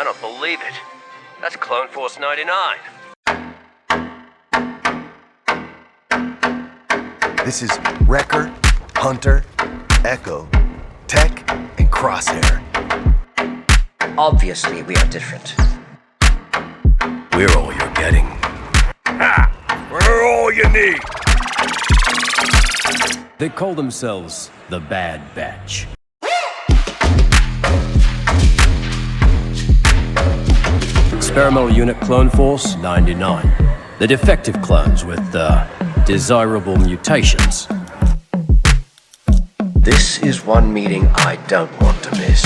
I don't believe it. That's Clone Force 99. This is Wrecker, Hunter, Echo, Tech, and Crosshair. Obviously, we are different. We're all you're getting. Ha! We're all you need! They call themselves the Bad Batch. Experimental Unit Clone Force 99. The defective clones with desirable mutations. This is one meeting I don't want to miss.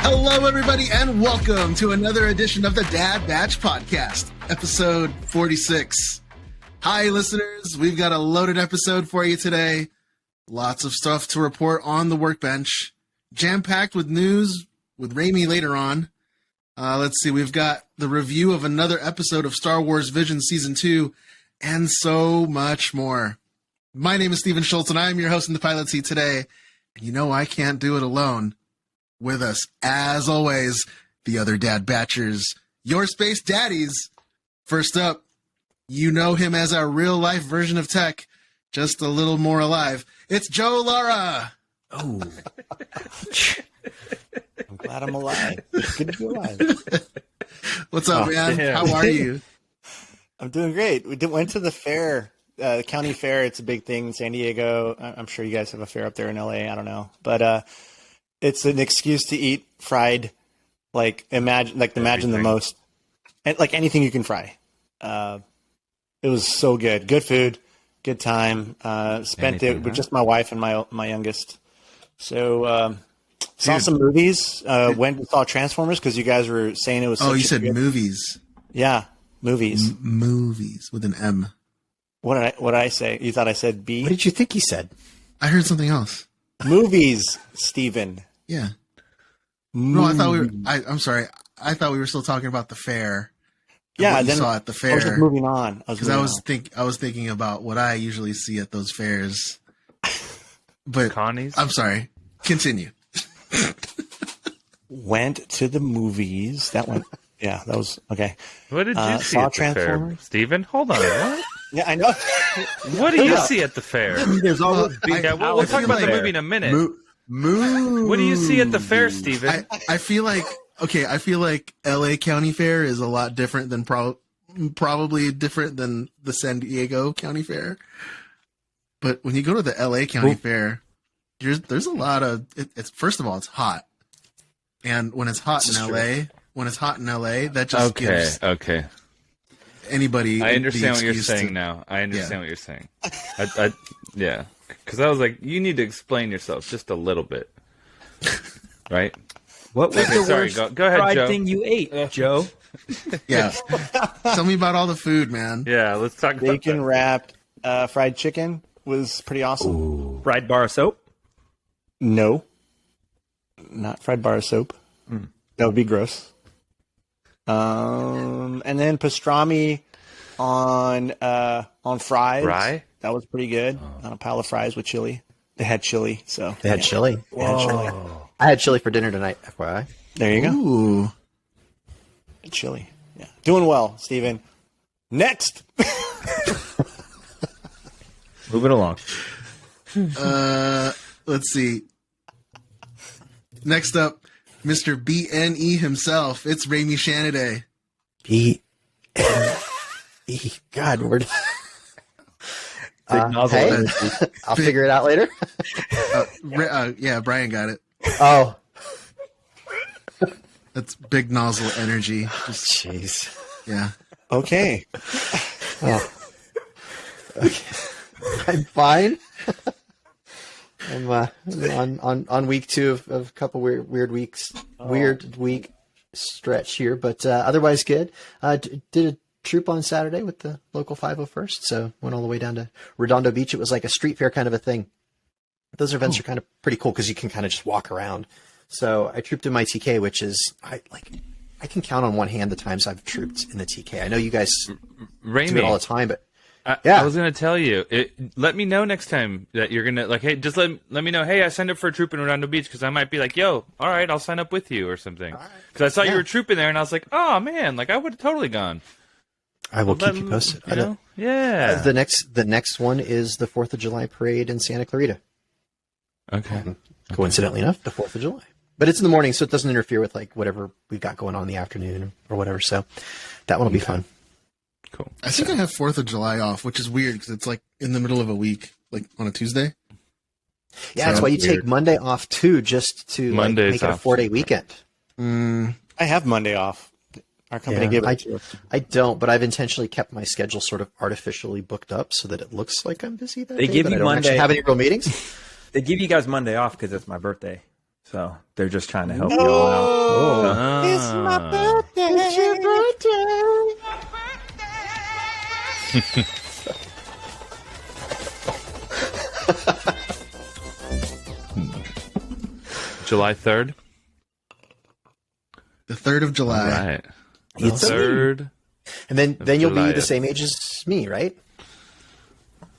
Hello, everybody, and welcome to another edition of the Dad Batch Podcast, episode 46. Hi, listeners. We've got a loaded episode for you today. Lots of stuff to report on the Workbench. Jam-packed with news with Raimi later on. Let's see. We've got the review of another episode of Star Wars Vision Season 2, and so much more. My name is Stephen Schultz, and I am your host in the pilot seat today. And you know I can't do it alone. With us, as always, the other Dad Batchers, your space daddies. First up, you know him as our real-life version of Tech, just a little more alive. It's Joe Lara. Oh. I'm glad I'm alive. It's good to be alive. What's up, man? Damn. How are you? I'm doing great. We went to the fair, the county fair. It's a big thing in San Diego. I'm sure you guys have a fair up there in LA. I don't know. But it's an excuse to eat fried, imagine the most, and like anything you can fry. It was so good. Good food, good time. Spent it with just my wife and my youngest. So saw some movies. Went and saw Transformers because you guys were saying it was. Oh, you said movies. Yeah, movies. Movies with an M. What did I say? You thought I said B? What did you think he said? I heard something else. Movies, Steven. Yeah. No, I thought we were. I'm sorry. I thought we were still talking about the fair. Yeah, then saw at the fair. I was just moving on. Because I was thinking about what I usually see at those fairs. But Connie's? I'm sorry. Continue. Went to the movies. That one. Yeah, that was okay. What did you see at the fair, Steven? Hold on. What? Yeah, I know. What do you see at the fair? There's always we'll talk about the movie in a minute. What do you see at the fair, Steven? I feel like LA County Fair is a lot different than probably different than the San Diego County Fair. But when you go to the LA County Fair, there's a lot of it's first of all, it's hot. And when it's hot in LA, that just gives anybody. I understand what you're saying now. I understand what you're saying. Yeah. Because I was like, you need to explain yourself just a little bit. Right? What was the worst go ahead, fried Joe. thing you ate, Joe? Yeah. Tell me about all the food, man. Yeah, let's talk about bacon wrapped fried chicken was pretty awesome. Ooh. Fried bar of soap? No. Not fried bar of soap. That would be gross. And then pastrami on fries. Rye? That was pretty good. On a pile of fries with chili. They had chili, so They had chili. I had chili for dinner tonight, FYI. There you go. Ooh. Chili. Yeah. Doing well, Steven. Next. Moving along. Let's see. Next up, Mr. BNE himself. It's Raimi Shanaday. BNE. God, word. Hey, I'll figure it out later. Yeah, Brian got it. Oh. That's big nozzle energy. Jeez. Yeah. Okay. Oh. Okay. I'm fine. I'm on week 2 of a couple weird weeks. Weird week stretch here, but otherwise good. Did a troop on Saturday with the local 501st, so went all the way down to Redondo Beach. It was like a street fair kind of a thing. Those events are kind of pretty cool because you can kind of just walk around. So I trooped in my TK, which is I can count on one hand the times I've trooped in the TK. I know you guys do it all the time, but Yeah. I was gonna tell you. Let me know next time that you're gonna like. Hey, just let me know. Hey, I signed up for a troop in Redondo Beach because I might be like, yo, all right, I'll sign up with you or something. Because I saw you were trooping there, and I was like, oh man, like I would have totally gone. I will keep you posted. You know? Yeah. The next one is the 4th of July parade in Santa Clarita. Okay. Coincidentally enough, the 4th of July. But it's in the morning, so it doesn't interfere with like whatever we've got going on in the afternoon or whatever. So that one will be fun. Cool. I think I have 4th of July off, which is weird because it's like in the middle of a week, like on a Tuesday. Yeah, that's why you take Monday off too, just to like, make it a 4-day weekend. I have Monday off. Our company gave it to us. I don't, but I've intentionally kept my schedule sort of artificially booked up so that it looks like I'm busy that day. They give but you I don't Monday. actually have any real meetings. They give you guys Monday off because it's my birthday. So they're just trying to help you all out. It's my birthday. It's your July 3rd. The 3rd of July. Right. It's a- 3rd. And then you'll July. be the same age as me, right?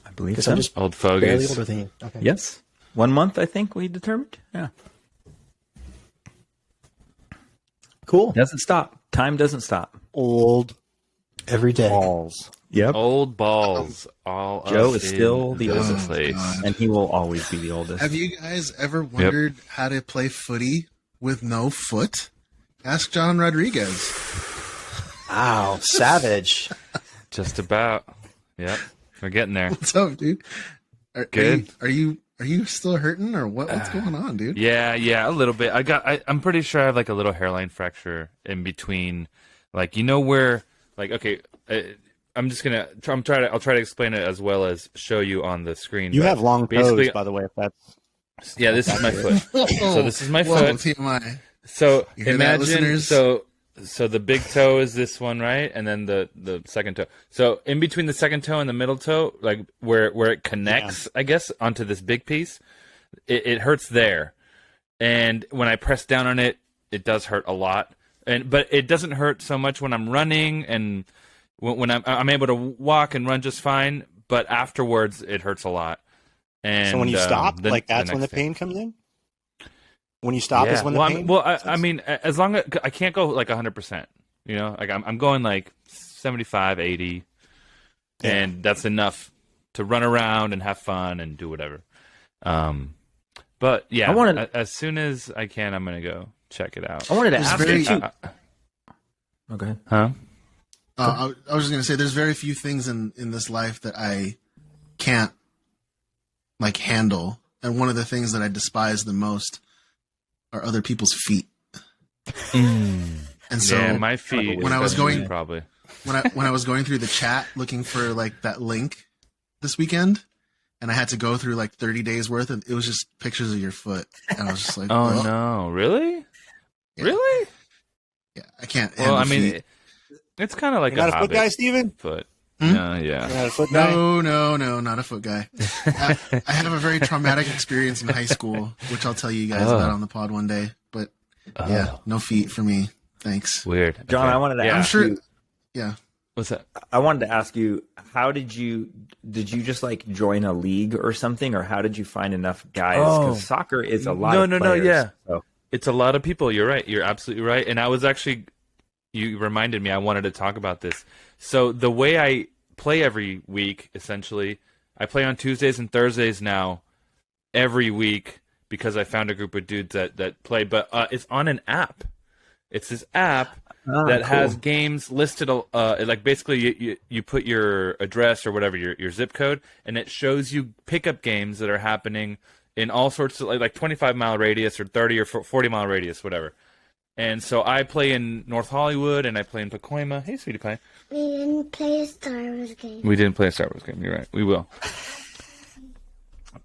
I believe Because so. I'm just Old barely fogies. older than you. Okay. Yes. 1 month, I think we determined. Yeah. Cool. Doesn't stop. Time doesn't stop. old Every day. balls. Yep. Old balls. All Joe up is still in the the oldest. place. God. And he will always be the oldest. Have you guys ever wondered how to play footy with no foot? Ask John Rodriguez. Wow, savage. Just about. Yep. We're getting there. What's up, dude? Good. Are you still hurting or what? What's going on, dude? Yeah, a little bit. I'm pretty sure I have like a little hairline fracture in between, like you know where, like okay, I'm try to explain it as well as show you on the screen. You but have long basically- toes, by the way. If that's Yeah, this is my foot. So this is my Whoa, foot. TMI. So You hear that, imagine listeners? so the big toe is this one, right? And then the second toe. So in between the second toe and the middle toe, like where it connects, I guess, onto this big piece, it hurts there. And when I press down on it, it does hurt a lot. But it doesn't hurt so much when I'm running and when I'm able to walk and run just fine. But afterwards, it hurts a lot. And so when you stop, the- like that's the when the next day. pain comes in. When you stop is when the pain. I mean, as long as I can't go like 100%, you know, like I'm going like 75, 80, and that's enough to run around and have fun and do whatever. But yeah, as soon as I can, I'm gonna go check it out. I wanted to It's ask very- you too. Okay. Huh? I was just gonna say, there's very few things in this life that I can't like handle, and one of the things that I despise the most are other people's feet. And so Yeah, my feet. when I was especially, going- probably. when I was going through the chat looking for like that link this weekend, and I had to go through like 30 days worth, and it was just pictures of your foot, and I was just like, Oh well, no! Really? Yeah. Really? yeah, I can't. Well, I handle mean, feet. it's kind of like You're not a foot hobbit guy, Steven? foot. Hmm? Yeah. You're not a foot guy. No, not a foot guy. I have a very traumatic experience in high school, which I'll tell you guys about on the pod one day. But yeah, no feet for me. Thanks. Weird. John, Okay. I wanted to Yeah. I'm ask sure. you. Yeah. What's that? I wanted to ask you, how did you just like join a league or something, or how did you find enough guys? Oh. Because soccer is a lot. No, of no, players, yeah. so- It's a lot of people. You're right. You're absolutely right. And I was actually, you reminded me, I wanted to talk about this. So the way I play every week, essentially, I play on Tuesdays and Thursdays now every week because I found a group of dudes that play, but it's on an app. It's this app that has games listed, like basically you put your address or whatever, your zip code, and it shows you pickup games that are happening in all sorts of like 25-mile radius or 30 or 40-mile radius, whatever. And so I play in North Hollywood and I play in Pacoima. Hey, sweetie pie. We didn't play a Star Wars game. We didn't play a Star Wars game. You're right. We will.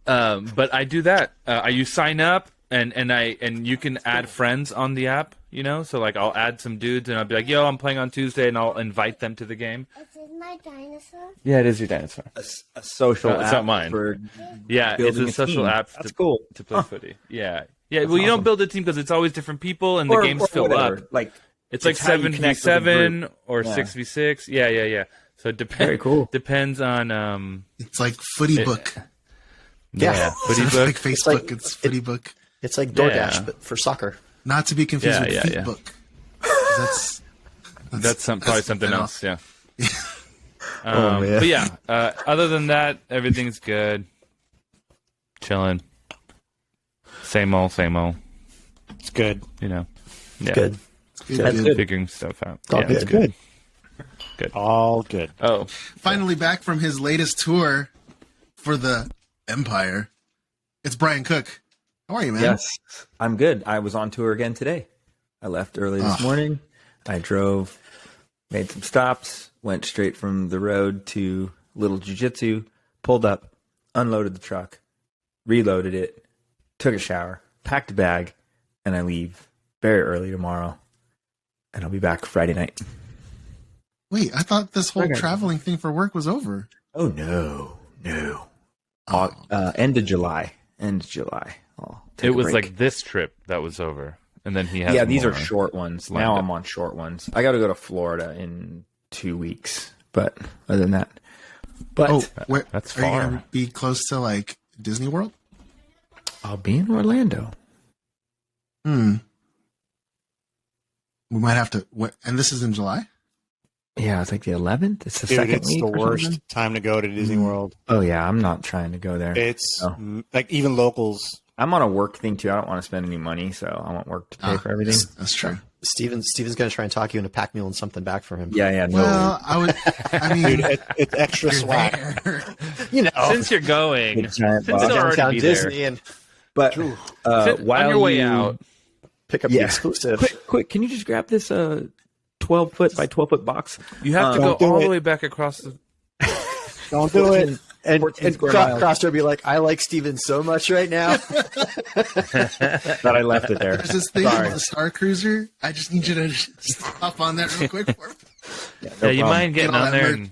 But I do that. You sign up and you can add friends on the app. You know, so like I'll add some dudes and I'll be like, "Yo, I'm playing on Tuesday," and I'll invite them to the game. Is this my dinosaur? Yeah, it is your dinosaur. a social No, app it's not mine. for Yeah, it's building a a social team. app. That's cool. to play footy. Yeah. Well, you don't build a team because it's always different people and the games fill whatever. up. Like It's like how you connect with a 7v7 group. or Yeah. 6v6. Yeah. So it Very cool. depends on It's like Footy Book. footy It's book. like Facebook. It's Footy Book. It's like DoorDash, Yeah. but for soccer. Not to be confused with Feet yeah. Book. That's Probably something something else. Yeah. Man. But yeah, other than that, everything's good. Chilling. Same old. It's good. You know. Yeah. Good. That's good. Figuring stuff out. all Yeah, good. it's Good. Good. All good. Oh, Finally back from his latest tour for the Empire. It's Brian Cook. How are you, man? Yes, I'm good. I was on tour again today. I left early this morning. I drove, made some stops, went straight from the road to Little Jiu-Jitsu, pulled up, unloaded the truck, reloaded it, took a shower, packed a bag, and I leave very early tomorrow. And I'll be back Friday night. Wait, I thought this whole traveling thing for work was over. Oh, no. End of July. I'll take it a was break. like this trip that was over, and then he has. Yeah, these more are short ones. lined Now up. I'm on short ones. I got to go to Florida in 2 weeks, but other than that, That's are you far. gonna be close to like Disney World? I'll be in Orlando. We might have to. And this is in July. Yeah, it's like the 11th. It's the Dude, second it's week the or worst something. time to go to Disney World. Oh yeah, I'm not trying to go there. It's Oh. like even locals. I'm on a work thing too. I don't want to spend any money, so I want work to pay for everything. That's true. Steven's going to try and talk you into pack muling something back for him. Yeah, no. Well, I mean, Dude, it's extra swag. You know, Since you're going, Big giant since box. it's already downtown be Disney there. and But while on your way you out, pick up the Yeah. exclusive. quick, can you just grab this 12 foot by 12 foot box? you have to go Don't do all the it. way back across the. Don't do it. And 14 square miles. Crossroad be like, I like Steven so much right now. That I left it there. there's this thing with the Star Cruiser. I just need you to just hop on that real quick for me. Yeah, you mind Get getting all on that there merch. and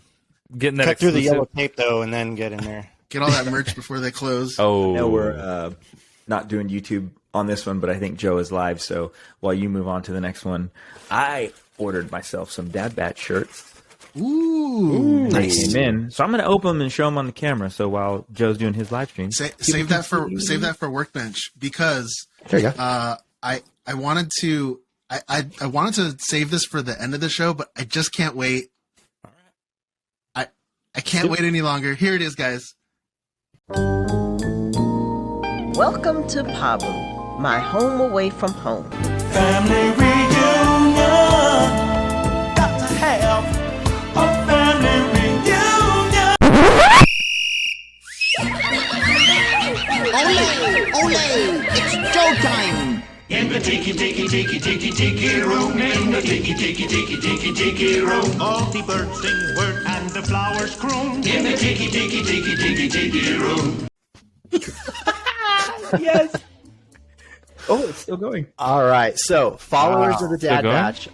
getting that Cut through the exclusive? yellow tape though, and then get in there. Get all that merch before they close. Oh, No, we're not doing YouTube on this one, but I think Joe is live. So while you move on to the next one, I ordered myself some Dad Bat shirts. Ooh, They came in, so I'm going to open them and show them on the camera. So while Joe's doing his live stream, Save that for Workbench because There you go. I wanted to I wanted to save this for the end of the show, but I just can't wait. I can't wait any longer. Here it is, guys. Welcome to Pabu, my home away from home. Family reunion. Got to have a family reunion. Ole! It's showtime! In the tiki room. In the tiki room. All the birds sing word and the flowers croon. In the tiki room. yes. Oh, it's still going. All right. So, followers of the Dad going? Batch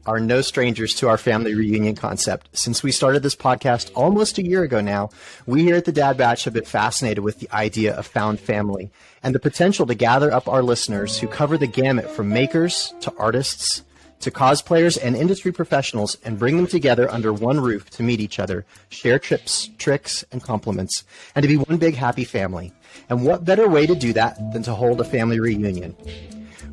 are no strangers to our family reunion concept. Since we started this podcast almost a year ago now, we here at the Dad Batch have been fascinated with the idea of found family and the potential to gather up our listeners who cover the gamut from makers to artists to cosplayers and industry professionals and bring them together under one roof to meet each other, share tips, tricks, and compliments, and to be one big happy family. And what better way to do that than to hold a family reunion?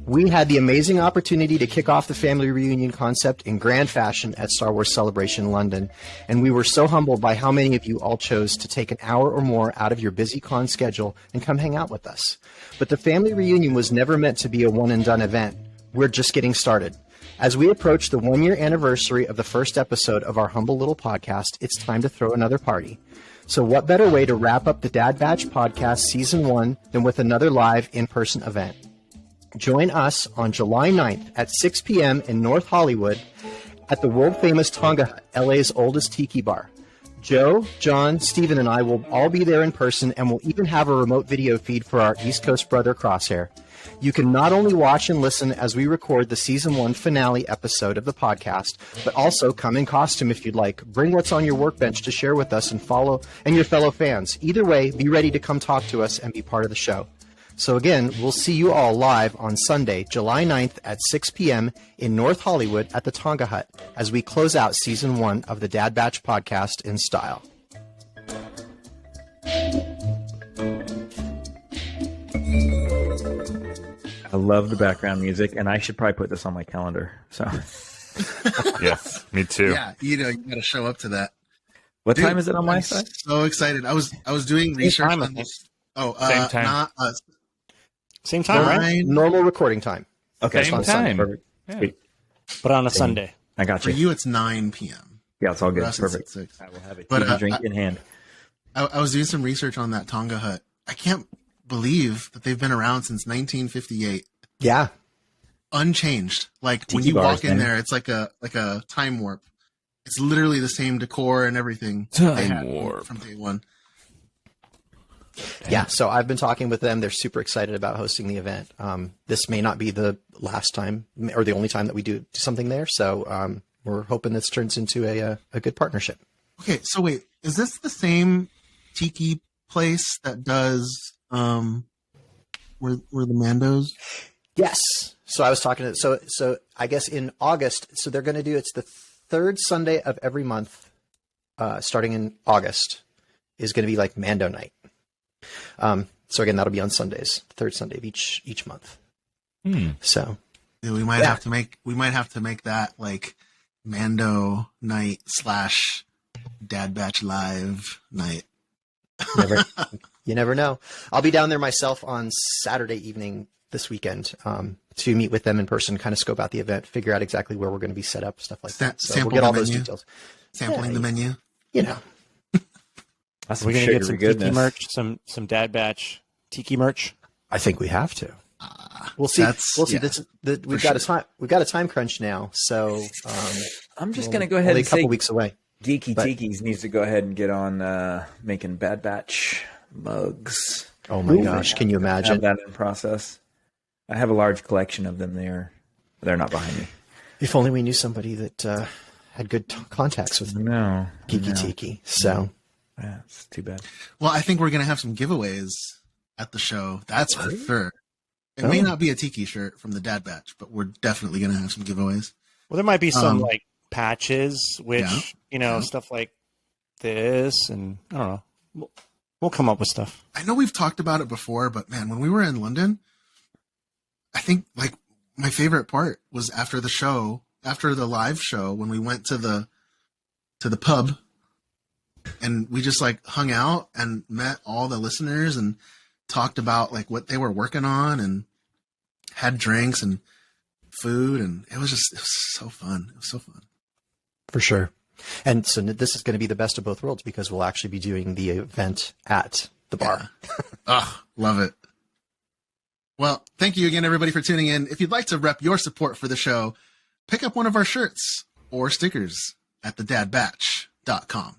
We had the amazing opportunity to kick off the family reunion concept in grand fashion at Star Wars Celebration London, and we were so humbled by how many of you all chose to take an hour or more out of your busy con schedule and come hang out with us. But the family reunion was never meant to be a one-and-done event. We're just getting started. As we approach the one-year anniversary of the first episode of our humble little podcast, it's time to throw another party. So what better way to wrap up the Dad Batch podcast Season 1 than with another live in-person event? Join us on July 9th at 6 p.m. in North Hollywood at the world-famous Tonga Hut, LA's oldest tiki bar. Joe, John, Steven, and I will all be there in person, and we'll even have a remote video feed for our East Coast brother Crosshair. You can not only watch and listen as we record the Season 1 finale episode of the podcast, but also come in costume if you'd like. Bring what's on your workbench to share with us and your fellow fans. Either way, be ready to come talk to us and be part of the show. So again, we'll see you all live on Sunday, July 9th at 6 p.m. in North Hollywood at the Tonga Hut as we close out Season 1 of the Dad Batch podcast in style. I love the background music, and I should probably put this on my calendar. So, Yes, me too. Yeah, you got to show up to that. what Dude, time is it on my I'm side? so excited. I was doing research time, I on think. this. Oh, Same time. Not, Same time, right? Normal recording time. Okay, Same on Sunday. time. Perfect. Yeah. Sweet. But on a Sunday. I got For you. you, it's 9 p.m. Yeah, it's all good. For us, it's Perfect. at 6. I will have a But, TV drink in hand. I was doing some research on that Tonga Hut. I can't believe that they've been around since 1958, Yeah. unchanged. Like when Tiki you bars, walk in man. there, it's like a time warp. It's literally the same decor and everything Time they had warp. from day one. Yeah, so I've been talking with them. They're super excited about hosting the event. This may not be the last time or the only time that we do something there. So we're hoping this turns into a good partnership. Okay, so wait, is this the same tiki place that does where the Mandos? Yes. So I was talking to so I guess in August. So they're going to do it's the third Sunday of every month, starting in August, is going to be like Mando night. So again, that'll be on Sundays, third Sunday of each month. So Yeah, we might have to make that like Mando night / Dad Batch Live night. you never know. I'll be down there myself on Saturday evening this weekend to meet with them in person, kind of scope out the event, figure out exactly where we're going to be set up, stuff like that. So we'll sample get the all those menu. details. Sampling the menu. You know, That's We're some gonna get some sugary tiki goodness. merch, some Dad Batch tiki merch. I think we have to. We'll see. That's- We'll see. yeah, We've got a time. We've got a time crunch now. So I'm just we'll- going to go ahead only and a couple say weeks away. Geeky But- Tiki's needs to go ahead and get on making Bad Batch mugs. Oh my gosh! Can you I imagine? have that in process. I have a large collection of them there. They're not behind me. If only we knew somebody that had good contacts with No. Geeky Tiki. So Yeah, it's too bad. Well, I think we're gonna have some giveaways at the show. That's for sure. It may Oh. not be a tiki shirt from the Dad Batch, but we're definitely gonna have some giveaways. Well, there might be some Um, like patches, which yeah. stuff like this, and I don't know. We'll come up with stuff. I know we've talked about it before, but man, when we were in London, I think like my favorite part was after the live show, when we went to the pub and we just like hung out and met all the listeners and talked about like what they were working on and had drinks and food, and it was so fun. It was so fun. for sure. And so this is going to be the best of both worlds because we'll actually be doing the event at the bar. Oh, love it. Well, thank you again, everybody, for tuning in. If you'd like to rep your support for the show, pick up one of our shirts or stickers at thedadbatch.com.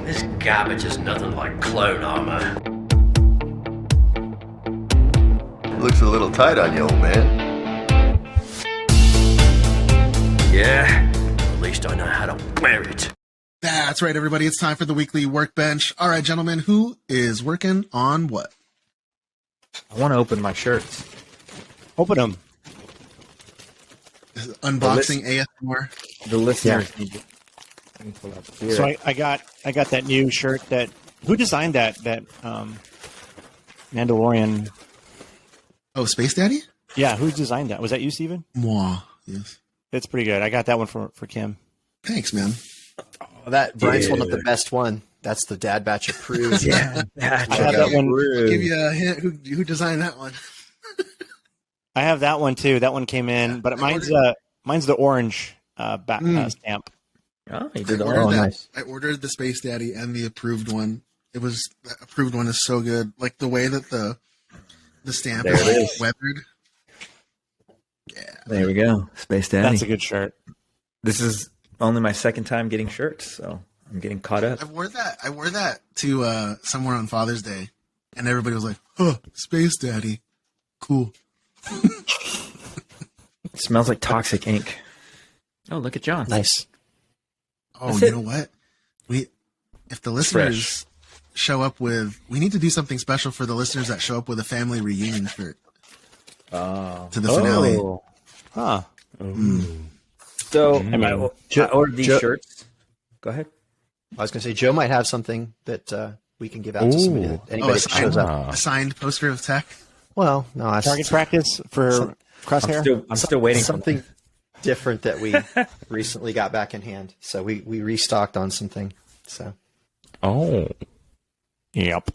This garbage is nothing like clone armor. Looks a little tight on you, old man. Yeah, at least I know how to wear it. That's right, everybody. It's time for the weekly workbench. All right, gentlemen, who is working on what? I want to open my shirts. Open them. This is unboxing ASMR. The listeners need to pull out the beer. So I got that new shirt. That who designed that Mandalorian? Oh, Space Daddy? Yeah, who designed that? Was that you, Steven? Moi. Yes. It's pretty good. I got that one for Kim. Thanks, man. Oh, that Brian's holding up the best one. That's the Dad Batch approved. yeah, I have that one. I'll give you a hint. Who designed that one? I have that one too. That one came in, but mine's the orange stamp. Oh, he did I all ordered that. nice. I ordered the Space Daddy and the approved one. The approved one is so good. Like the way that the stamp There is, it like, is. weathered. There we go. Space Daddy. That's a good shirt. This is only my second time getting shirts, so I'm getting caught up. I wore that to somewhere on Father's Day, and everybody was like, "Oh, Space Daddy, cool." It smells like toxic ink. Oh, look at John. Nice. Oh, That's you it. know what? If the listeners show up with. We need to do something special for the listeners that show up with a family reunion shirt to the finale. Oh. Huh. So Joe- I ordered these Joe- shirts. Go ahead. I was going to say Joe might have something that we can give out to somebody. That anybody that shows up. A signed poster of Tech. Well, no, I Target practice for Crosshair. I'm still waiting for something different that we recently got back in hand. So we restocked on something. So Oh. Yep.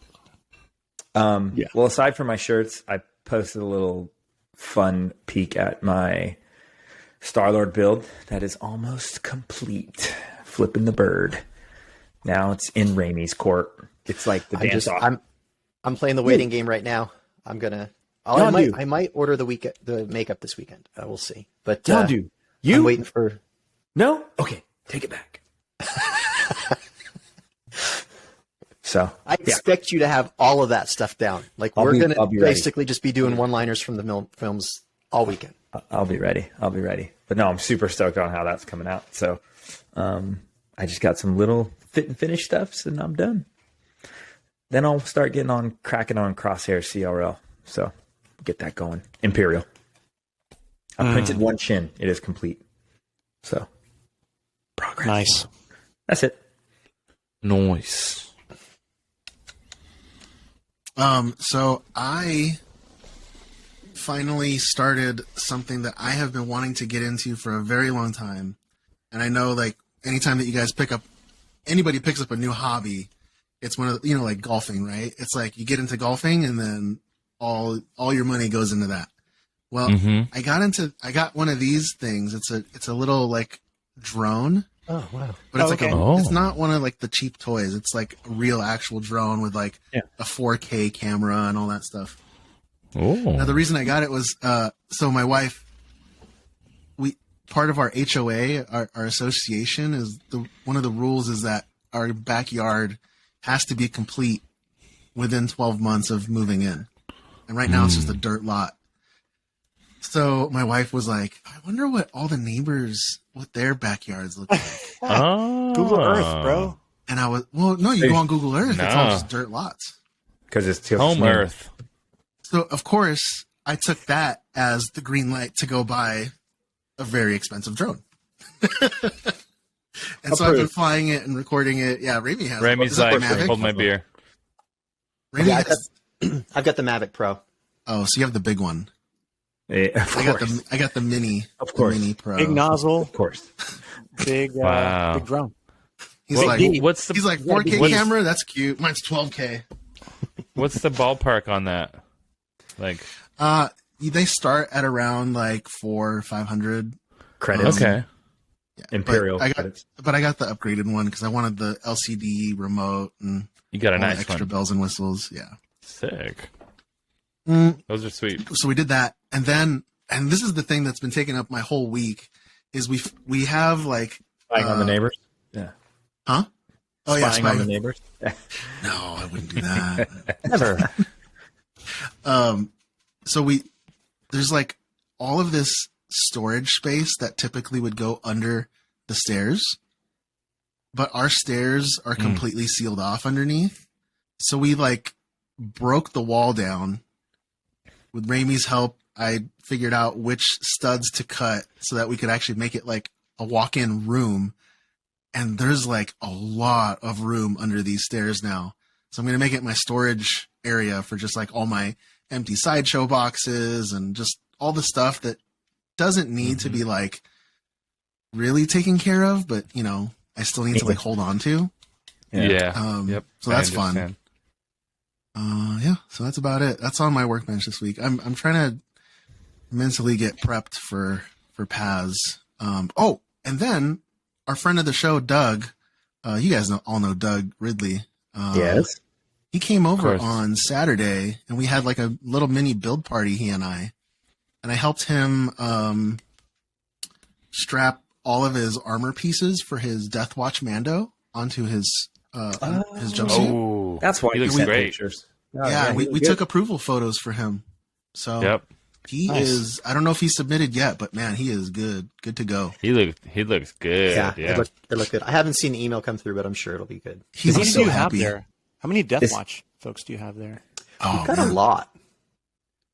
Well, aside from my shirts, I posted a little fun peek at my Star-Lord build that is almost complete. Flipping the bird. Now it's in Raimi's court. It's like the dance off. I'm playing the waiting game right now. I'm gonna. I might order the makeup this weekend. We'll see. But you I'm waiting for. No? Okay, take it back. So I expect you to have all of that stuff down. Like we're gonna basically just be doing one-liners from the films all weekend. I'll be ready. But no, I'm super stoked on how that's coming out. So I just got some little fit and finish stuffs, and I'm done. Then I'll start cracking on Crosshair CRL. So get that going. Imperial. I printed one chin. It is complete. So progress. Nice. That's it. Nice. So I finally started something that I have been wanting to get into for a very long time. And I know, like, anytime that you guys anybody picks up a new hobby, it's one of the, like golfing, right? It's like you get into golfing and then all your money goes into that. Well, I got one of these things. It's a little like drone. Oh, wow. But it's it's not one of like the cheap toys. It's like a real actual drone with like a 4K camera and all that stuff. Oh. Now the reason I got it was so my wife, part of our HOA, our association, is one of the rules is that our backyard has to be complete within 12 months of moving in. And right now it's just a dirt lot. So my wife was like, I wonder what all the neighbors, what their backyards look like. Google Earth, bro. And I was, well, no, you go on Google Earth. It's all just dirt lots. Because it's home Earth. So, of course, I took that as the green light to go buy a very expensive drone. And so I've been flying it and recording it. Yeah, Raimi has. Raimi's like, hold my beer. Raimi has, I've got the Mavic Pro. Oh, so you have the big one. Yeah, I got the mini. Of course. The mini Pro. Big nozzle. Of course. Big Wow. big drone. He's Well, like, what's 4K camera? That's cute. Mine's 12K. What's the ballpark on that? Like, they start at around like 400 or 500 credits. Okay. Yeah, Imperial credits. But I got the upgraded one because I wanted the LCD remote and You got a all the nice extra one. bells and whistles. Yeah. Sick. Mm. Those are sweet. So we did that, and this is the thing that's been taking up my whole week is we have like Spying on the neighbors. Yeah. Huh? Oh yeah, Spying on the neighbors. No, I wouldn't do that. Never. So there's like all of this storage space that typically would go under the stairs, but our stairs are completely sealed off underneath. So we like broke the wall down. With Raimi's help, I figured out which studs to cut so that we could actually make it like a walk-in room. And there's like a lot of room under these stairs now. So I'm going to make it my storage area for just like all my empty sideshow boxes and just all the stuff that doesn't need to be like really taken care of, but I still need to like hold on to. Yeah. Yep. So that's fun. Yeah. So that's about it. That's on my workbench this week. I'm trying to mentally get prepped for Paz. Oh, and then our friend of the show, Doug, you guys all know Doug Ridley. Yes. He came over on Saturday and we had like a little mini build party, he and I helped him, strap all of his armor pieces for his Death Watch Mando onto his jumpsuit. Oh, that's why he looks great. Pictures. We took approval photos for him. So he is, I don't know if he's submitted yet, but man, he is good to go. He looks good. Yeah. It looked good. I haven't seen the email come through, but I'm sure it'll be good. He's so happy. There? How many Deathwatch folks do you have there? Oh, We've got a man. lot.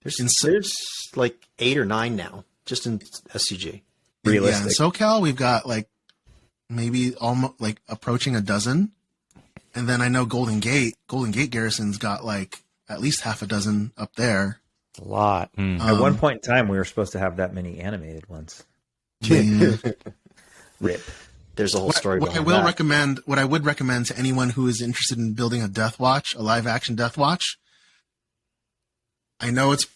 There's like 8 or 9 now, just in SCG. Yeah, in SoCal, we've got like maybe almost like approaching a dozen. And then I know Golden Gate Garrison's got like at least half a dozen up there. A lot. At one point in time, we were supposed to have that many animated ones. Rip. There's a whole story What I behind will that. recommend, what I would recommend to anyone who is interested in building a Death Watch, a live action Death Watch. I know it's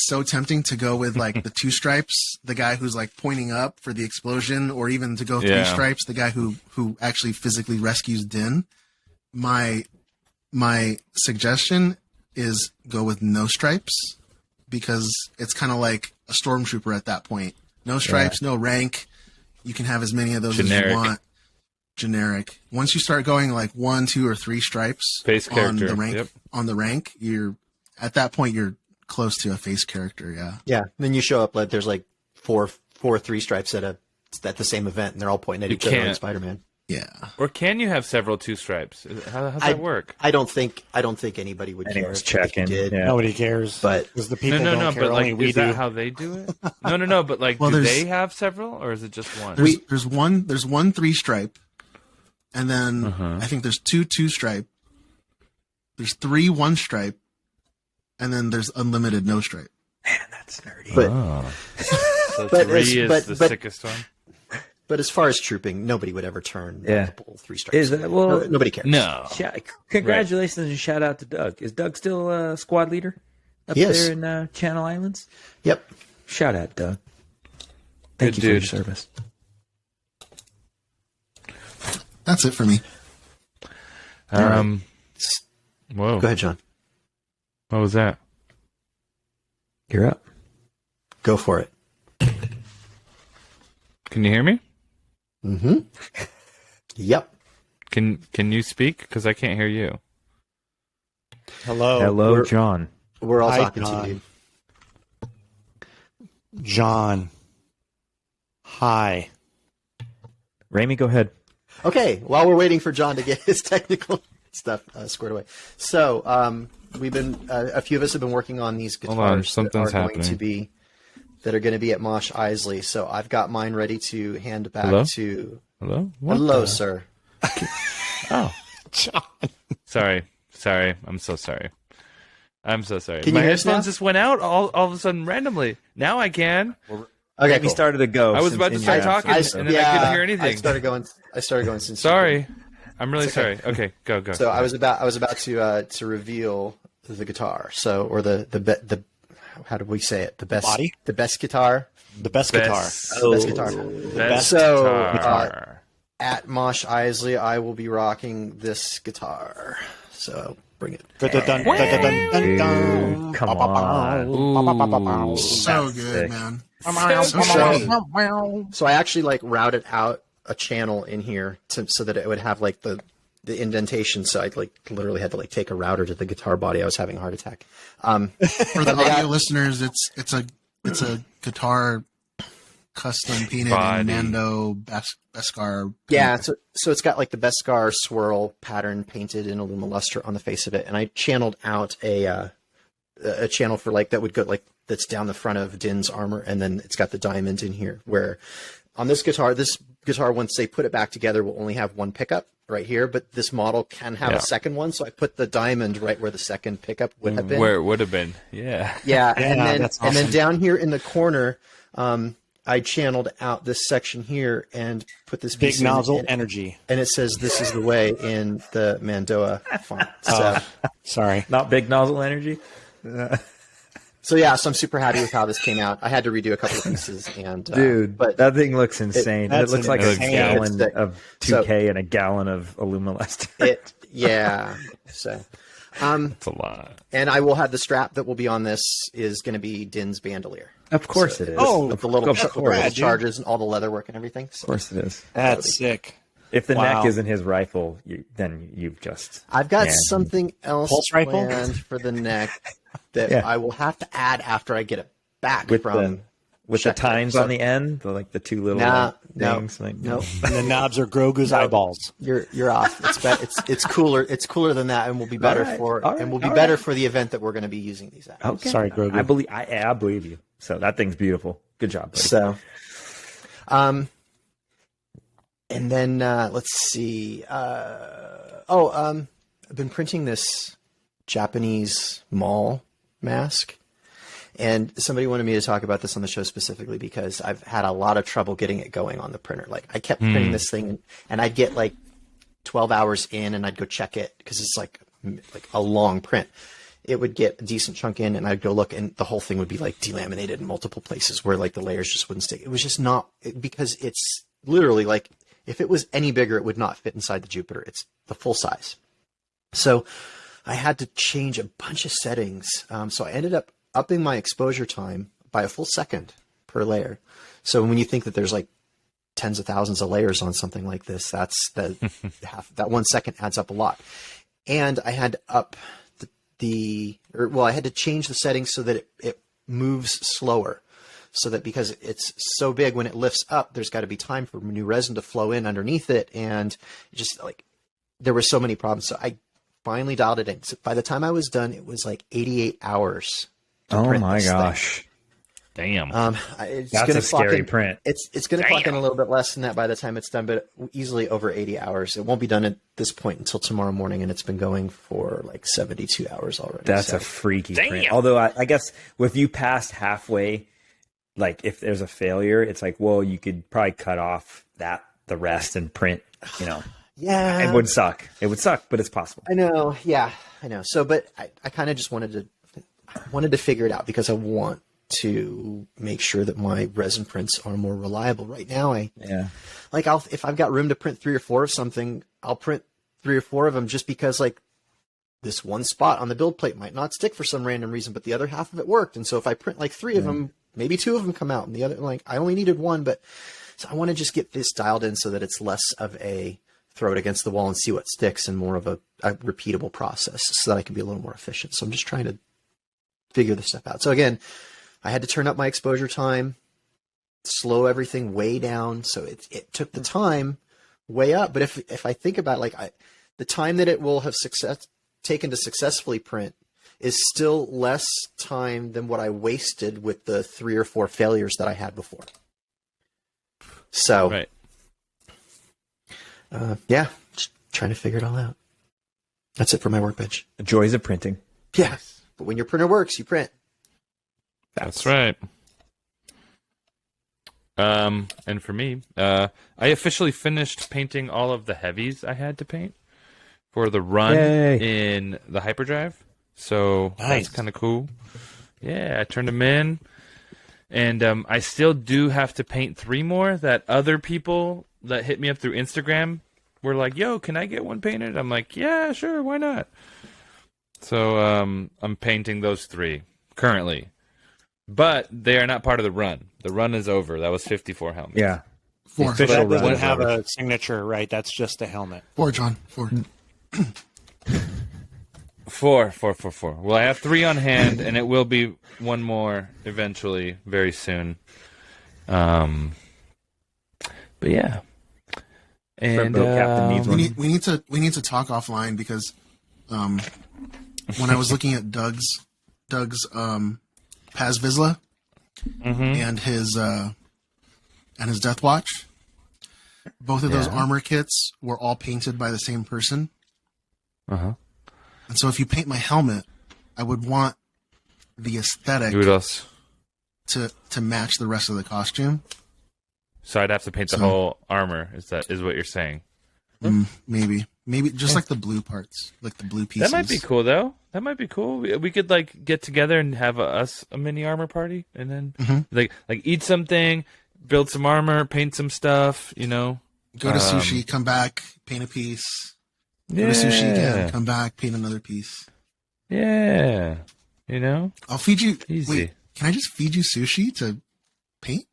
so tempting to go with like the 2 stripes, the guy who's like pointing up for the explosion, or even to go 3 stripes, the guy who actually physically rescues Din. My suggestion is go with no stripes, because it's kind of like a stormtrooper at that point. No stripes, no rank. You can have as many of those as you want. Generic. Once you start going like 1, 2, or 3 stripes face character on the rank, you're at that point you're close to a face character. Yeah. Yeah. Then you show up like there's like four 3 stripes at the same event, and they're all pointing at each other like Spider-Man. Yeah. Or can you have several 2 stripes? How's that work? I don't think anybody would care. Checking. Yeah. Nobody cares. But because the people no, don't care, but like, only we is that do. how they do it? No, but like, do they have several, or is it just one? There's one 3 stripe, and then I think there's 2 stripe. There's 3 1 stripe, and then there's unlimited no stripe. Man, that's nerdy. So 3 is the sickest one. But as far as trooping, nobody would ever turn multiple 3 stripes. Nobody cares. No. Congratulations and shout out to Doug. Is Doug still squad leader up there in Channel Islands? Yep. Shout out, Doug. Thank you for your service. That's it for me. Whoa. Go ahead, John. What was that? You're up. Go for it. Can you hear me? Mm-hmm. Yep. Can you speak? Because I can't hear you. Hello, John. We're all Hi, talking John. to you. John. Hi. Rami, go ahead. Okay, while we're waiting for John to get his technical stuff squared away. So, we've been a few of us have been working on these guitars. Hold on, something's that are happening. That are going to be at Mosh Isley. So I've got mine ready to hand back to. Hello? What Hello, sir. Oh, John. Sorry. I'm so sorry. Can you My hear us headphones now? just went out all of a sudden randomly. Now I can. Okay, Rami started to go. I was about to start talking, and then I couldn't hear anything. I started going since. Sorry. I'm really sorry. Okay, go. So I was about to reveal the guitar. So, or the how do we say it? The best body? The best guitar. The best guitar. The best guitar. Best So, guitar. At Mosh Isley, I will be rocking this guitar. So bring it. Come on. Ooh. So good, sick. man. So, shiny. so I actually like routed out a channel in here so that it would have like the indentation. So I like literally had to like take a router to the guitar body. I was having a heart attack. For the audio listeners, it's a guitar custom painted in Nando Beskar. Yeah, so it's got like the Beskar swirl pattern painted in Alumiluster on the face of it, and I channeled out a channel for like that would go like that's down the front of Din's armor, and then it's got the diamond in here. Where on this guitar once they put it back together will only have one pickup right here, but this model can have a second one, so I put the diamond right where the second pickup would have been. Where it would have been, yeah. And then down here in the corner, I channeled out this section here and put this Big piece nozzle in, energy. and it says "This is the way" in the Mandoa font. So, sorry, not big nozzle energy. So I'm super happy with how this came out. I had to redo a couple of pieces, and dude, but that thing looks insane. It looks like a gallon of 2K and a gallon of Alumiluster. So it's a lot. And I will have the strap that will be on this is going to be Din's bandolier. Of course it is. Oh, with the little course. charges and all the leather work and everything. So. Of course it is. That's sick. If the neck isn't his rifle, then you've just. I've got something else Pulse rifle? planned for the neck that I will have to add after I get it back with the check tines there. on the end, like the two little Nah, things. no. And the knobs are Grogu's eyeballs. You're off. It's cooler. It's cooler than that, and will be better for the event that we're going to be using these at. Okay. Sorry, Grogu. I believe you. So that thing's beautiful. Good job, buddy. So, and then let's see. I've been printing this Japanese mall mask, and somebody wanted me to talk about this on the show specifically because I've had a lot of trouble getting it going on the printer. Like I kept printing this thing, and I'd get like 12 hours in, and I'd go check it because it's like a long print. It would get a decent chunk in, and I'd go look, and the whole thing would be like delaminated in multiple places where like the layers just wouldn't stick. It was just not, because it's literally like, if it was any bigger, it would not fit inside the Jupiter. It's the full size. So I had to change a bunch of settings. So I ended up upping my exposure time by a full second per layer. So when you think that there's like tens of thousands of layers on something like this, that 1 second adds up a lot. And I had to up I had to change the settings so that it moves slower, so that because it's so big, when it lifts up, there's got to be time for new resin to flow in underneath it. And just like, there were so many problems. So I finally dialed it in. So by the time I was done, it was like 88 hours. Oh my gosh. Damn. That's a scary print. It's going to clock in a little bit less than that by the time it's done, but easily over 80 hours. It won't be done at this point until tomorrow morning, and it's been going for like 72 hours already. That's a freaky print. Although I guess if you passed halfway, like if there's a failure, it's like, well, you could probably cut off the rest and print, Yeah. It would suck. It would suck, but it's possible. I know. Yeah, I know. So, but I kind of just wanted to figure it out because I want to make sure that my resin prints are more reliable. Right now, if I've got room to print 3 or 4 of something, I'll print 3 or 4 of them just because like this one spot on the build plate might not stick for some random reason, but the other half of it worked. And so if I print like 3 of them, maybe 2 of them come out, and the other, like, I only needed 1, but so I want to just get this dialed in so that it's less of a throw it against the wall and see what sticks and more of a repeatable process so that I can be a little more efficient. So I'm just trying to figure this stuff out. So again, I had to turn up my exposure time, slow everything way down. So it took the time way up. But if I think about the time that it will have taken to successfully print is still less time than what I wasted with the 3 or 4 failures that I had before. So, right. Just trying to figure it all out. That's it for my workbench. The joys of printing. Yeah. But when your printer works, you print. That's right. And for me, I officially finished painting all of the heavies I had to paint for the run in the hyperdrive. So that's kind of cool. Yeah, I turned them in. And I still do have to paint 3 more that other people that hit me up through Instagram were like, yo, can I get one painted? I'm like, yeah, sure, why not? So I'm painting those 3 currently. But they are not part of the run. The run is over. That was 54 helmets. Yeah. 4. But that doesn't have a signature, right? That's just a helmet. 4, John. 4. 4. Well, I have 3 on hand, and it will be 1 more eventually, very soon. But yeah. And we need to talk offline because when I was looking at Doug's Paz Vizsla and his Death Watch, both of those armor kits were all painted by the same person. Uh-huh. And so if you paint my helmet, I would want the aesthetic to match the rest of the costume. So I'd have to paint the whole armor. Is what you're saying? Maybe just like the blue parts, like the blue pieces. That might be cool, though. That might be cool. We could get together and have a mini armor party, and then like eat something, build some armor, paint some stuff. Go to sushi, come back, paint a piece. Go to sushi again, come back, paint another piece. Yeah, I'll feed you. Easy. Wait, can I just feed you sushi to paint?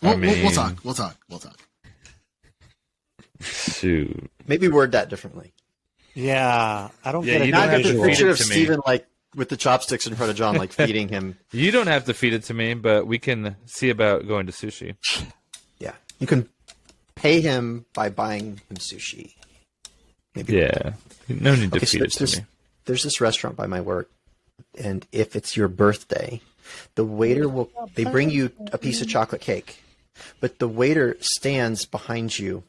We'll talk. Shoot. Maybe word that differently. Yeah, I don't get Not a picture of Steven with the chopsticks in front of John, like feeding him. You don't have to feed it to me, but we can see about going to sushi. Yeah, you can pay him by buying him sushi. Maybe. Yeah, no need to feed it to me. There's this restaurant by my work, and if it's your birthday, the waiter they bring you a piece of chocolate cake, but the waiter stands behind you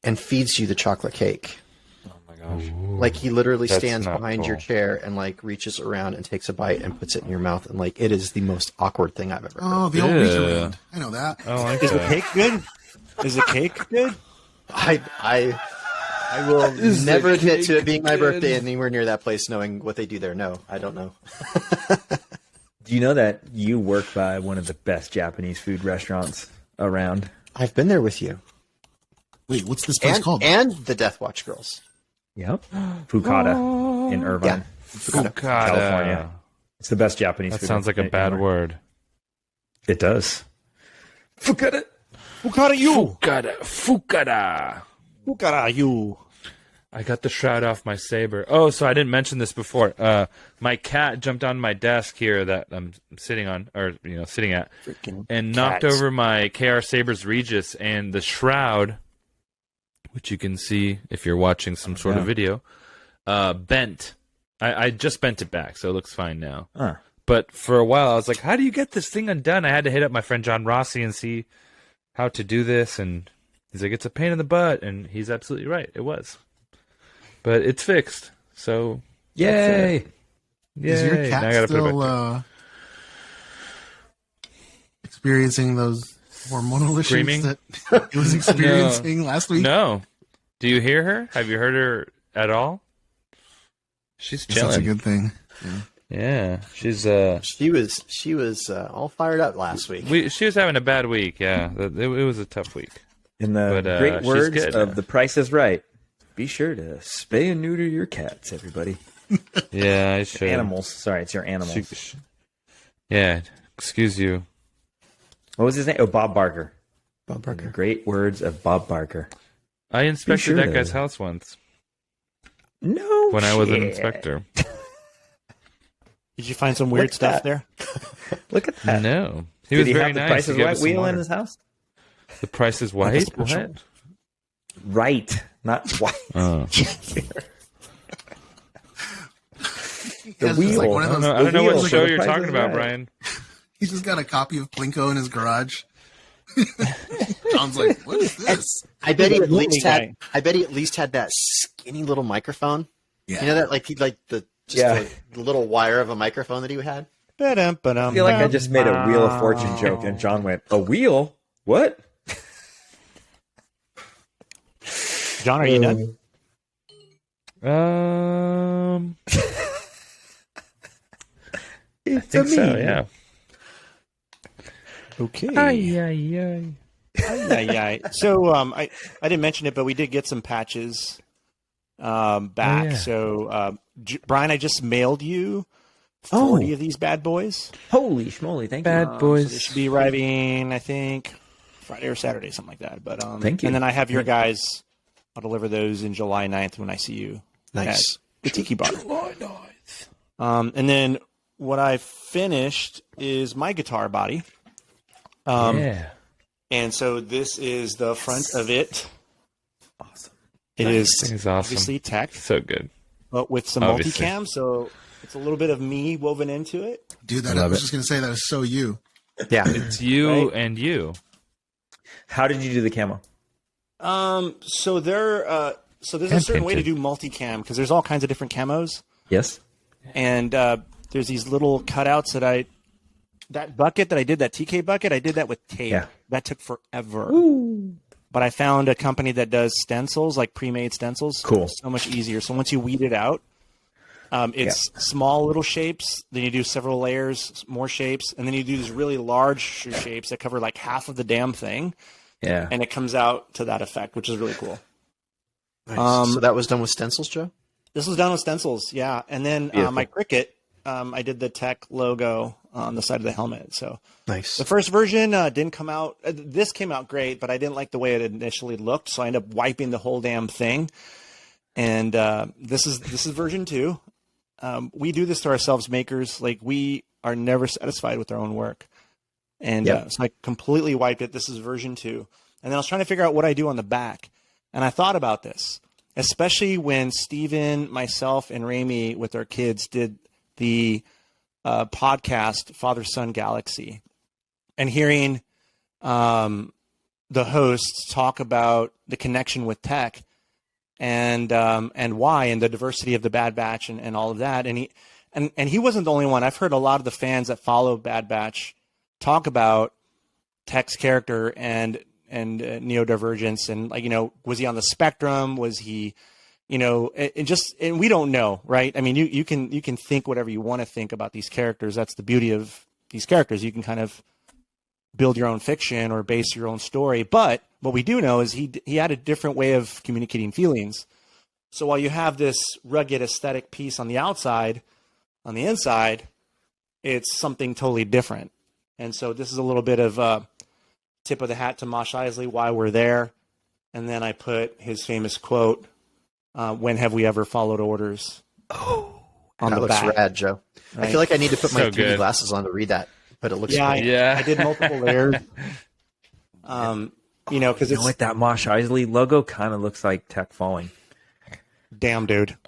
and feeds you the chocolate cake. Oh my gosh! Like he literally That's stands not behind your cool. chair and like reaches around and takes a bite and puts it in your mouth, and like it is the most awkward thing I've ever heard. Oh, the old reach Yeah. around. I know that. I don't like Is the that. cake good? Is the cake good? I will Is never the admit to cake it being my good? birthday anywhere near that place knowing what they do there. No, I don't know. Do you know that you work by one of the best Japanese food restaurants around? I've been there with you. Wait, what's this place called? And the Death Watch Girls. Yep. Fukada in Irvine, Fukada. California. It's the best Japanese That food. sounds like a bad word. It does. Fukada. Fukara you. Fukada. Fukara you. I got the shroud off my saber. Oh, so I didn't mention this before. My cat jumped on my desk here that I'm sitting on, or sitting at, and knocked over my KR Saber's Regis, and the shroud, which you can see if you're watching some sort of video, bent. I just bent it back, so it looks fine now. Huh. But for a while, I was like, "How do you get this thing undone?" I had to hit up my friend John Rossi and see how to do this, and he's like, "It's a pain in the butt," and he's absolutely right. It was. But it's fixed, so Yay! Is your Now I cat gotta put it back still experiencing those hormonal issues Screaming? that it was experiencing last week? No. Do you hear her? Have you heard her at all? She's That's chilling. a good thing. Yeah, she's She was all fired up last week. she was having a bad week. Yeah, it was a tough week. In the But, great she's words good of now. The Price is Right, be sure to spay and neuter your cats, everybody. Yeah, I should. Animals. Sorry, it's your animals. Yeah, excuse you. What was his name? Oh, Bob Barker. Bob Barker. Great words of Bob Barker. I inspected sure that to- guy's house once No when I was an shit. inspector. Did you find some weird What's stuff that? there? Look at that. No, he Did was he very have the nice. Price He is gave Right us some wheel in water. his house? The Price is Like a White. special- What? Right, not white. Oh. The It's just wheel. like one of I don't those- know, I don't know what wheel. show The you're Price talking is about, Right. Brian. He's just got a copy of Plinko in his garage. John's like, what is this? I bet he at Lonely least guy. had. I bet he at least had that skinny little microphone. Yeah. You know that, like he like the little wire of a microphone that he had. I feel like I just made a Wheel of Fortune joke, and John went, "A wheel? What?" John, are you done? I think so. Yeah. Okay. Ay. Yeah. So I didn't mention it, but we did get some patches back. yeah. So Brian, I just mailed you 40 of these bad boys. Holy schmoly! Thank Bad you. So boys. they should be arriving, I think, Friday or Saturday, something like that. But Thank you. And then I have your guys. I'll deliver those in July 9th when I see you. Nice. At the Tiki Bar. July 9th. And then what I finished is my guitar body. Yeah. And so this is the front of it. Awesome. It This is thing is awesome. obviously tech, So good. but with some Obviously. multicam. So it's a little bit of me woven into it. Dude, I was just going to say that was so you. Yeah. It's you Right. and you. How did you do the camo? So there's a certain way to do multicam because there's all kinds of different camos. Yes. And there's these little cutouts that bucket that I did, that TK bucket, I did that with tape. Yeah. That took forever. But I found a company that does stencils, like pre-made stencils. Cool. So much easier. So once you weed it out, it's small little shapes. Then you do several layers, more shapes. And then you do these really large shapes that cover like half of the damn thing. Yeah. And it comes out to that effect, which is really cool. Nice. So that was done with stencils, Joe? This was done with stencils, yeah. And then my Cricut, I did the tech logo on the side of the helmet. So Nice. the first version didn't come out. This came out great, but I didn't like the way it initially looked, so I ended up wiping the whole damn thing. And this is version 2. we do this to ourselves, makers. Like, we are never satisfied with our own work. And so I completely wiped it. This is version 2. And then I was trying to figure out what I do on the back. And I thought about this, especially when Steven, myself, and Rami with our kids did the podcast Father-Son Galaxy, and hearing the hosts talk about the connection with tech and why, and the diversity of the Bad Batch and all of that. And he wasn't the only one. I've heard a lot of the fans that follow Bad Batch talk about Tech's character and neurodivergence, and, like, was he on the spectrum? Was he, and we don't know, right? I mean, you can think whatever you want to think about these characters. That's the beauty of these characters. You can kind of build your own fiction or base your own story. But what we do know is he had a different way of communicating feelings. So while you have this rugged aesthetic piece on the outside, on the inside, it's something totally different. And so this is a little bit of tip of the hat to Mos Eisley, why we're there. And then I put his famous quote, when have we ever followed orders? Oh, on that the looks back. rad, Joe. Right? I feel like I need to put my So 3D good. glasses on to read that, but it looks Yeah, cool. I did multiple layers. Because You know what? That Mos Eisley logo kind of looks like Tech falling. damn, dude. It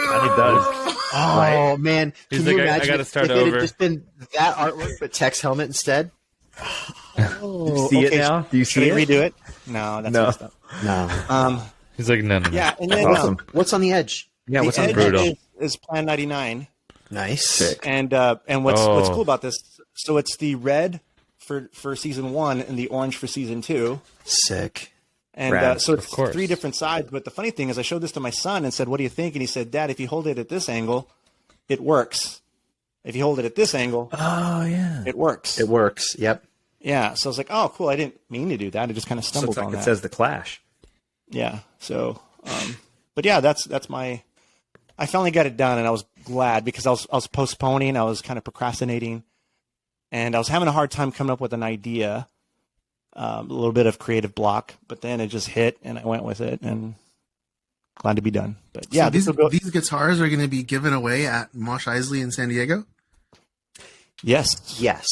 kind of does. Oh, man. He's Can like, you I imagine gotta if start it had over. just been that artwork, but Tech's helmet instead? You see it now? Do you Should see I it? redo it? No, that's No. messed up. No. He's like, no. Yeah, and then Awesome. What's on the edge? Yeah, what's the on edge brutal? is Plan 99. Nice. Sick. And what's Oh. cool about this? So it's the red for season 1 and the orange for season 2. Sick. And Rad, so it's of course. 3 different sides. But the funny thing is, I showed this to my son and said, "What do you think?" And he said, "Dad, if you hold it at this angle, it works. If you hold it at this angle, Oh, yeah. it works." It works. Yep. Yeah. So I was like, "Oh, cool. I didn't mean to do that. I just kind of So stumbled it's like on it that." says The Clash. Yeah. So, but yeah, that's my. I finally got it done, and I was glad because I was postponing. I was kind of procrastinating, and I was having a hard time coming up with an idea. A little bit of creative block, but then it just hit, and I went with it, and glad to be done. But yeah, So this will go. these guitars are going to be given away at Mos Eisley in San Diego. Yes, Yes.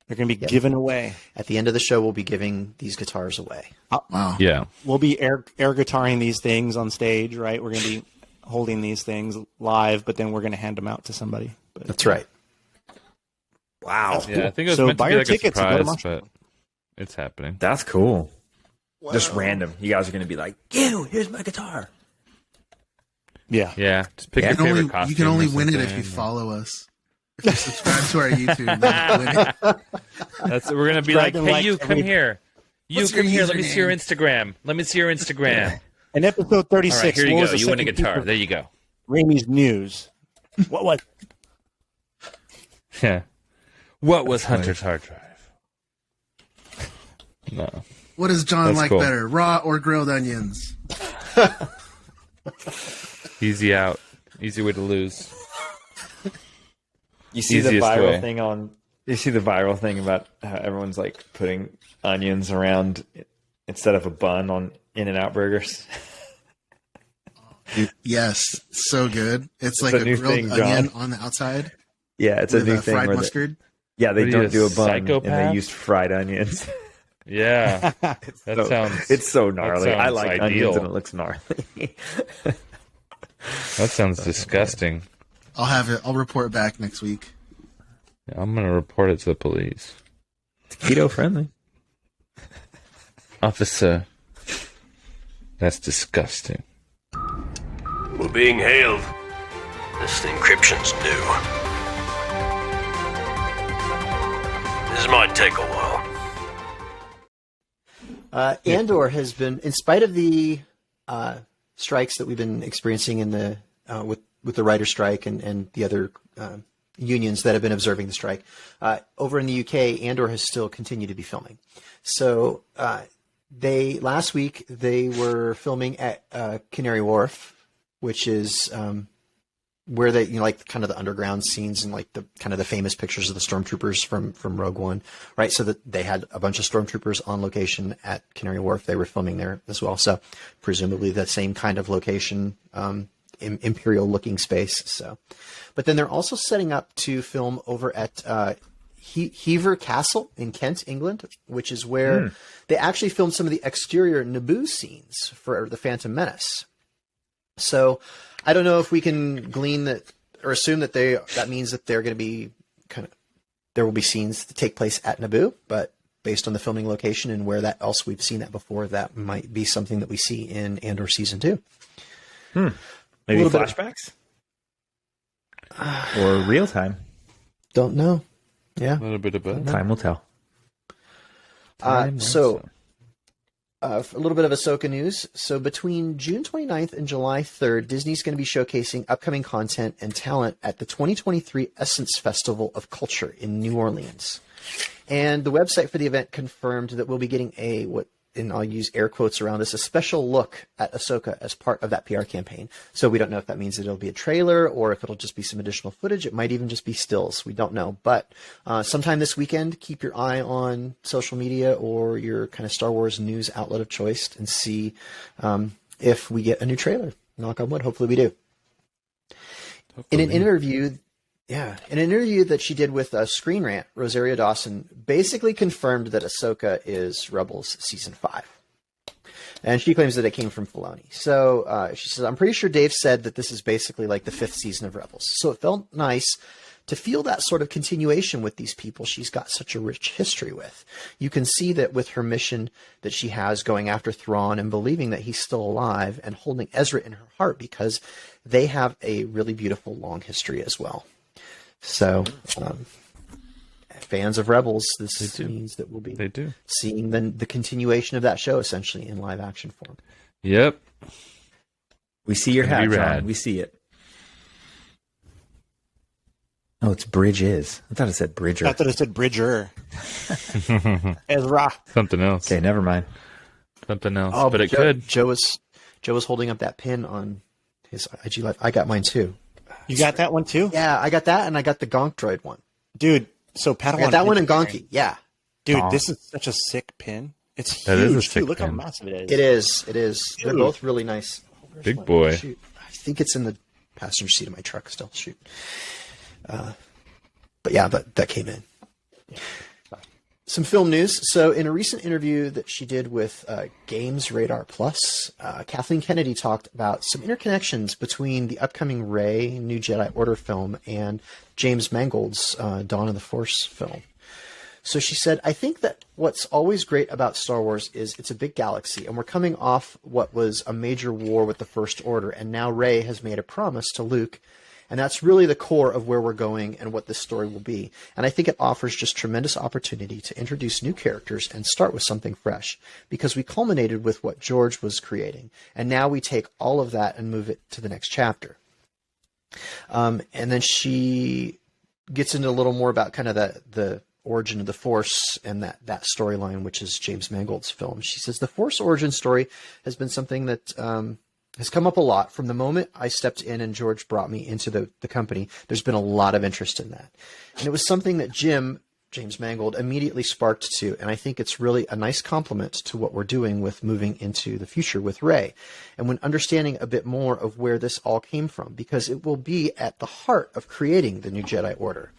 they're going to be given away. At the end of the show, we'll be giving these guitars away. Wow. Yeah. We'll be air guitaring these things on stage, right? We're going to be holding these things live, but then we're going to hand them out to somebody. But, That's right. Wow. Yeah, I think it was So meant to buy be your like tickets a and go to surprise, but it's happening. That's cool. Just random. You guys are going to be like, "Ew, here's my guitar." Yeah. Yeah, just pick You your can favorite only, costume. you can only or win it if something. you follow us. If you subscribe to our YouTube, you win it. That's we're gonna be Subscribe like, and hey, like you come every- here. You What's come your here. Let me see your username? Instagram. Let me see your Instagram. In episode All 36, right, here you what was go. the You win a second guitar. piece of There you go. Ramey's news. What was? Yeah. What was Hunter's hard drive? No. What does John That's like cool. better, raw or grilled onions? Easy out. Easy way to lose. You see the Easiest viral way. thing on. You see the viral thing about how everyone's like putting onions around instead of a bun on In-N-Out burgers. Yes, so good. It's like a a new grilled thing, onion John. on the outside Yeah, it's with a new thing fried where mustard. they What are you, don't do a a bun and psychopath? they use fried onions. Yeah. That So- sounds. it's so gnarly. I sounds like ideal. onions and it looks gnarly. That sounds disgusting. I'll have it. I'll report back next week. I'm gonna report it to the police. Keto friendly. Officer. That's disgusting. We're being hailed. This encryption's new. This might take a while. Andor has been, in spite of the strikes that we've been experiencing in the with the writer strike and the other unions that have been observing the strike, over in the UK, Andor has still continued to be filming. So last week they were filming at Canary Wharf, which is where they, like kind of the underground scenes and like the kind of the famous pictures of the stormtroopers from Rogue One, right? So that they had a bunch of stormtroopers on location at Canary Wharf. They were filming there as well. So presumably the same kind of location imperial looking space. So, but then they're also setting up to film over at Hever Castle in Kent, England, which is where they actually filmed some of the exterior Naboo scenes for the Phantom Menace. So I don't know if we can glean that or assume that that means that they're going to be there will be scenes that take place at Naboo, but based on the filming location and where that else we've seen that before, that might be something that we see in Andor season 2. Maybe flashbacks or real time. Don't know. Yeah, A little bit of both. Time will tell. A little bit of Ahsoka news. So between June 29th and July 3rd, Disney's going to be showcasing upcoming content and talent at the 2023 Essence Festival of Culture in New Orleans. And the website for the event confirmed that we'll be getting and I'll use air quotes around this, a special look at Ahsoka as part of that PR campaign. So we don't know if that means that it'll be a trailer or if it'll just be some additional footage. It might even just be stills. We don't know. But sometime this weekend, keep your eye on social media or your kind of Star Wars news outlet of choice and see if we get a new trailer. Knock on wood. Hopefully we do. In an interview that she did with Screen Rant, Rosario Dawson basically confirmed that Ahsoka is Rebels Season 5. And she claims that it came from Filoni. So she says, I'm pretty sure Dave said that this is basically like the 5th season of Rebels. So it felt nice to feel that sort of continuation with these people she's got such a rich history with. You can see that with her mission that she has going after Thrawn and believing that he's still alive and holding Ezra in her heart because they have a really beautiful long history as well. So, fans of Rebels, this means that we'll be seeing the continuation of that show essentially in live action form. Yep. We see your hat, John. We see it. Oh, it's Bridges. I thought it said Bridger. I thought it said Bridger. Ezra. Something else. Okay, never mind. Something else. Oh, but it could. Joe was holding up that pin on his IG Live. I got mine too. You got that one too? Yeah, I got that, and I got the Gonk Droid one. Dude, so Padawan. I got that one and Gonky. Yeah. Dude, this is such a sick pin. It's huge. That is a sick Look how pin. massive it is. It is. It is. They're both really nice. Big boy. Shoot. I think it's in the passenger seat of my truck still. Shoot. But yeah, that came in. Some film news. So in a recent interview that she did with Games Radar Plus, Kathleen Kennedy talked about some interconnections between the upcoming Rey New Jedi Order film and James Mangold's Dawn of the Force film. So she said, I think that what's always great about Star Wars is it's a big galaxy, and we're coming off what was a major war with the First Order, and now Rey has made a promise to Luke. And that's really the core of where we're going and what this story will be. And I think it offers just tremendous opportunity to introduce new characters and start with something fresh, because we culminated with what George was creating. And now we take all of that and move it to the next chapter. And then she gets into a little more about kind of the origin of the Force and that storyline, which is James Mangold's film. She says, the Force origin story has been something that has come up a lot from the moment I stepped in and George brought me into the company. There's been a lot of interest in that. And it was something that James Mangold, immediately sparked to. And I think it's really a nice compliment to what we're doing with moving into the future with Rey. And when understanding a bit more of where this all came from, because it will be at the heart of creating the New Jedi Order.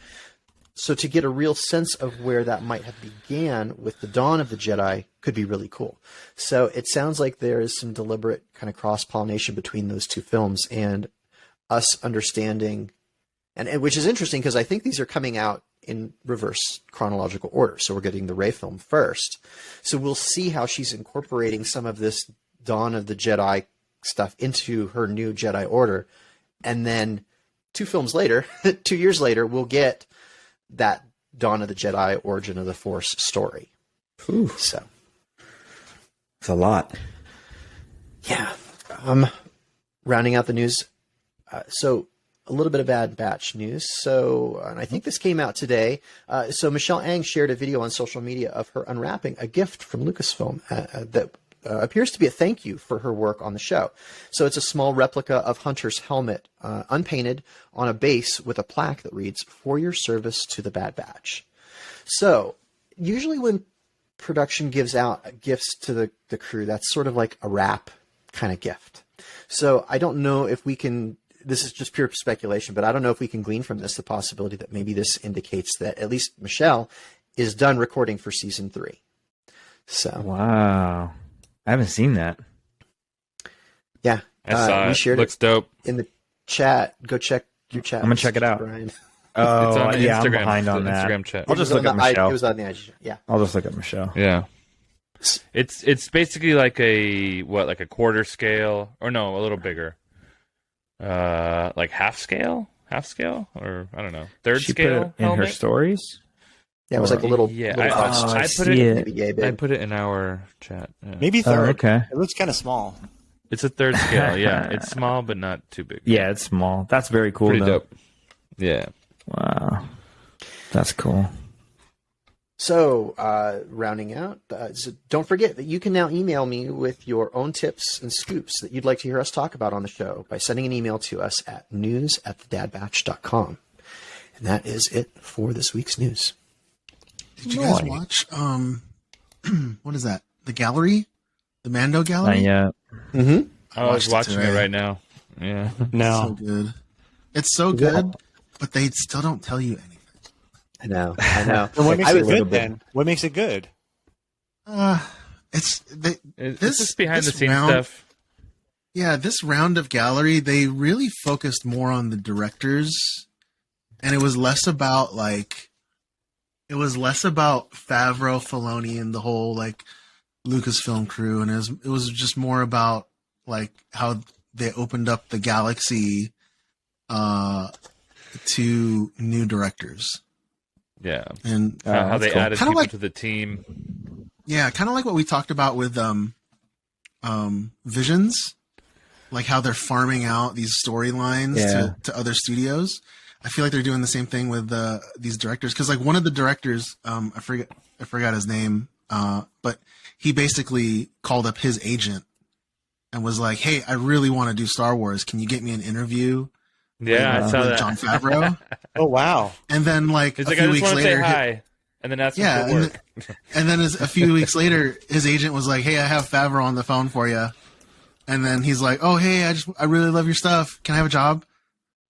So to get a real sense of where that might have began with the Dawn of the Jedi could be really cool. So it sounds like there is some deliberate kind of cross-pollination between those two films and us understanding, and which is interesting because I think these are coming out in reverse chronological order. So we're getting the Rey film first. So we'll see how she's incorporating some of this Dawn of the Jedi stuff into her new Jedi Order. And then 2 films later, 2 years later, we'll get that Dawn of the Jedi Origin of the Force story. Ooh. So it's a lot. Yeah. Rounding out the news. So a little bit of Bad Batch news. So, and I think this came out today. So Michelle Ang shared a video on social media of her unwrapping a gift from Lucasfilm that appears to be a thank you for her work on the show. So it's a small replica of Hunter's helmet, unpainted, on a base with a plaque that reads, "For your service to the Bad Batch." So usually when production gives out gifts to the crew, that's sort of like a wrap kind of gift. So I don't know if we can. This is just pure speculation, but I don't know if we can glean from this the possibility that maybe this indicates that at least Michelle is done recording for season 3. So wow, I haven't seen that. Yeah, I saw we it. shared Looks it dope in the chat. Go check your chat. I'm gonna check it out. Brian. Oh, It's on yeah, Instagram. I'm behind on The that. Instagram chat. I'll just look at Michelle. It was on the IG. Yeah, I'll just look at Michelle. Yeah. It's basically like a quarter scale, or no, a little bigger. Like half scale, or I don't know, third She scale. put it in her helmet? stories. Yeah, it was like a little. Yeah, little box. I put see it. Maybe yay big. I put it in our chat. Yeah. Maybe third. Okay. It looks kind of small. It's a third scale. Yeah, it's small but not too big. Yeah, it's small. That's very cool. Pretty though. dope. Yeah. Wow, that's cool. So, rounding out, so don't forget that you can now email me with your own tips and scoops that you'd like to hear us talk about on the show by sending an email to us at news@thedadbatch.com. And that is it for this week's news. Did you guys watch, what is that? The gallery? The Mando gallery? Yeah. Mm-hmm. I was watching it today. right now. Yeah. No. So good. It's so good, but they still don't tell you anything. I know. I know. And what makes I it was- good then? What makes it good? It's just behind the this scenes round- stuff. Yeah, this round of gallery, they really focused more on the directors, and it was less about Favreau, Filoni, and the whole like Lucasfilm crew, and it was just more about like how they opened up the galaxy to new directors. Yeah. And how they added Kinda people like- to the team. Yeah, kind of like what we talked about with Visions, like how they're farming out these storylines to other studios. I feel like they're doing the same thing with these directors, because like one of the directors, I forgot his name, but he basically called up his agent and was like, "Hey, I really want to do Star Wars. Can you get me an interview?" Yeah, I saw that. John Favreau. Oh wow! And then like He's a like, few I just weeks want to say later, hi, and then ask him yeah, for work. and then a few weeks later, his agent was like, "Hey, I have Favreau on the phone for you." And then he's like, "Oh, hey, I really love your stuff. Can I have a job?"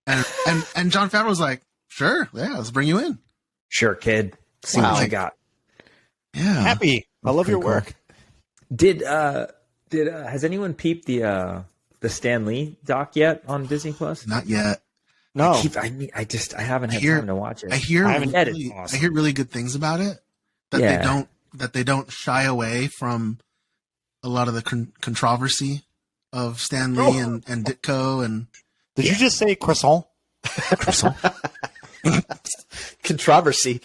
And John Favreau was like, "Sure, yeah, let's bring you in." Sure, kid. See Wow. what you got. Yeah, Happy. I love your work. Did has anyone peeped the Stan Lee doc yet on Disney Plus? Not yet. No. I haven't had time to watch it. I hear I haven't- I hear really good things about it. That they don't shy away from a lot of the controversy of Stan Lee and Ditko and. Did you just say croissant? Croissant. Controversy.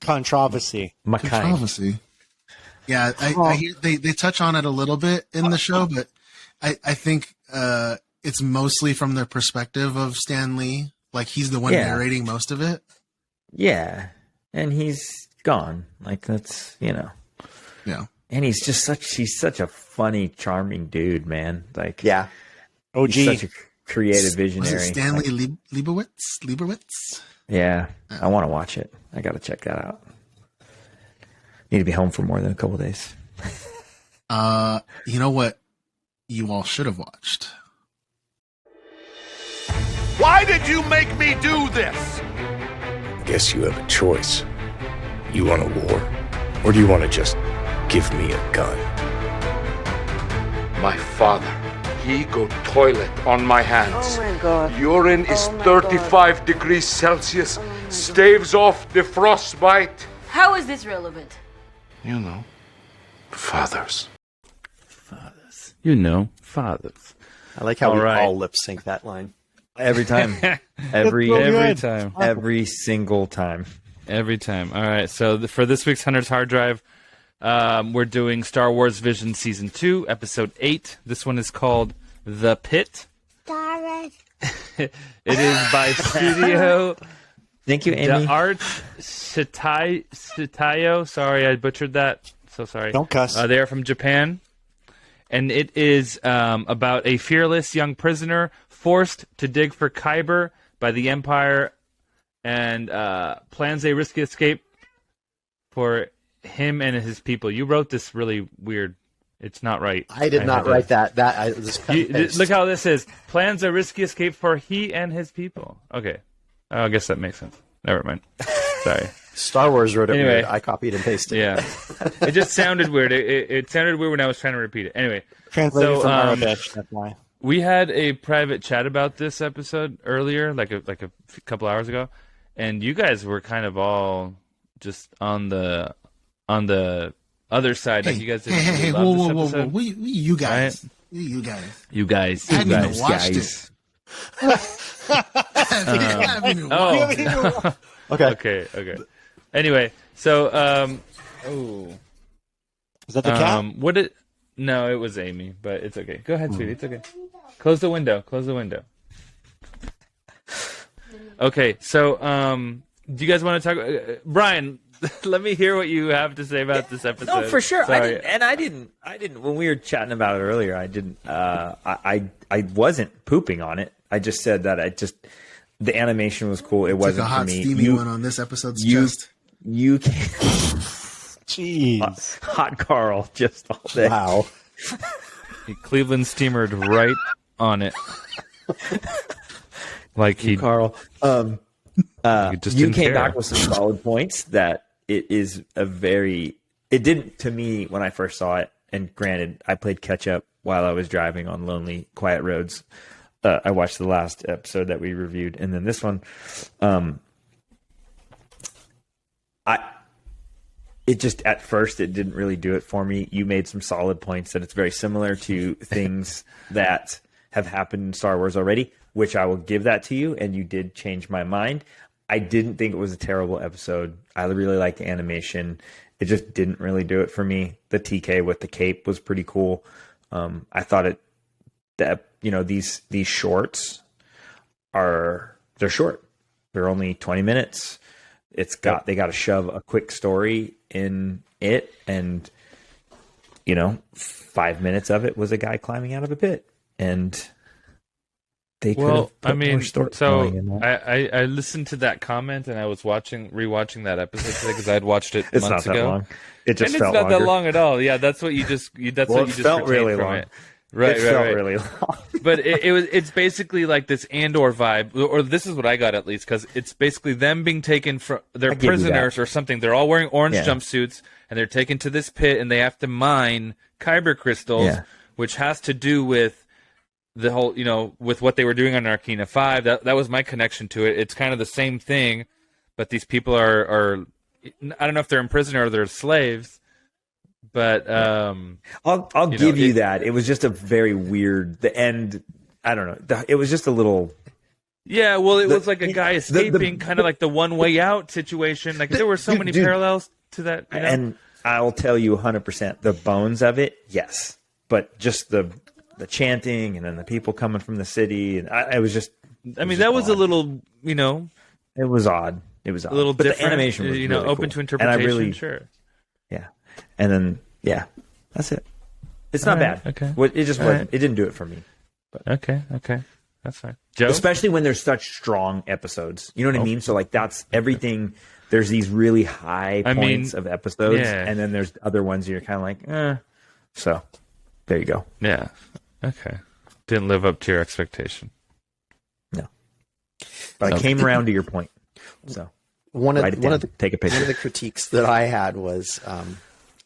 Controversy. Controversy. Yeah, I hear they touch on it a little bit in the show, but I think it's mostly from the perspective of Stan Lee. Like he's the one narrating most of it. Yeah, and he's gone. Like that's Yeah. and he's such a funny, charming dude, man. Like Yeah. OG. he's such a creative Was visionary. it Stanley Like, Leibowitz? yeah, I want to watch it. I got to check that out. Need to be home for more than a couple days. You know what you all should have watched? Why did you make me do this? Guess you have a choice. You want a war? Or do you want to just give me a gun? My father, he go toilet on my hands. Oh my God. Urine is 35 degrees Celsius, staves off the frostbite. How is this relevant? You know, fathers. You know, fathers. I like how All we right. all lip sync that line. Every time. every time. Every single time. Every time. All right. So for this week's Hunter's Hard Drive, we're doing Star Wars Vision Season 2, Episode 8. This one is called The Pit. Darren. It is by Studio Thank you, Amy. Art Shitayo. Sorry, I butchered that. So sorry. Don't cuss. They are from Japan. And it is about a fearless young prisoner forced to dig for Kyber by the Empire and plans a risky escape for him and his people. You wrote this really weird It's not right. I did not write that. I just cut and paste. Look how this is. Plans a risky escape for he and his people. Okay. Oh, I guess that makes sense. Never mind. Sorry. Star Wars wrote it Anyway. weird. I copied and pasted. Yeah. It just sounded weird. It sounded weird when I was trying to repeat it. Anyway. Translated from Arabic, that's why. We had a private chat about this episode earlier, like a couple hours ago, and you guys were kind of all just on the other side. Like you guys didn't really love this episode. Whoa. You guys. Right? You guys. You guys. I haven't even watched it. I haven't even watched it. Okay. Anyway, so is that the cat? No, it was Amy, but it's okay. Go ahead, sweetie. It's okay. Close the window. Okay, so do you guys want to talk? Brian, let me hear what you have to say about this episode. No, for sure. Sorry. I didn't. When we were chatting about it earlier, I didn't. I wasn't pooping on it. I just said that the animation was cool. It wasn't a hot, for me. steamy one on this episode's chest. You can. Jeez. Hot Carl just all day. Wow. He Cleveland steamered right on it. Like he Carl. just you didn't came care. back with some solid points that it is it didn't to me when I first saw it, and granted, I played catch up while I was driving on lonely, quiet roads. I watched the last episode that we reviewed, and then this one. It just, at first, it didn't really do it for me. You made some solid points that it's very similar to things that have happened in Star Wars already, which I will give that to you, and you did change my mind. I didn't think it was a terrible episode. I really liked the animation. It just didn't really do it for me. The TK with the cape was pretty cool. I thought these shorts they're short. They're only 20 minutes. They got to shove a quick story in it, and 5 minutes of it was a guy climbing out of a pit, and they could have put more storytelling in that. I listened to that comment, and I was rewatching that episode today because I had watched it It's months not that ago. long. It just and felt it's not longer. that long at all. Yeah, that's what you just felt really from long. it. Right, it right, felt right. really long. But it's basically like this Andor vibe, or this is what I got at least, because it's basically them being taken from, they're give you prisoners that. or something. They're all wearing orange Yeah. jumpsuits, and they're taken to this pit, and they have to mine kyber crystals, Yeah. which has to do with the whole, with what they were doing on Arcana 5. That was my connection to it. It's kind of the same thing, but these people are I don't know if they're in prison or they're slaves. But I'll give you that. It was just a very weird. The end. I don't know. It was just a little. Yeah, well, it was like a guy escaping, kind of like the one way out situation. Like there were so many parallels to that. And I'll tell you 100%. The bones of it, yes, but just the chanting and then the people coming from the city, and it was just. I mean, that was a little, It was odd. It was odd. A little but different. The animation was really open cool. to interpretation. And I really, sure. Yeah, and then that's it. It's not All right, bad. okay. It just All wasn't. right. It didn't do it for me. But. Okay, that's fine. Joe, Especially when there's such strong episodes. You know what I mean? So like that's everything. There's these really high points of episodes, and then there's other ones you're kind of like, eh. So there you go. Yeah. Okay. Didn't live up to your expectation. No. But I came around to your point. So one of the take a picture. One of the critiques that I had was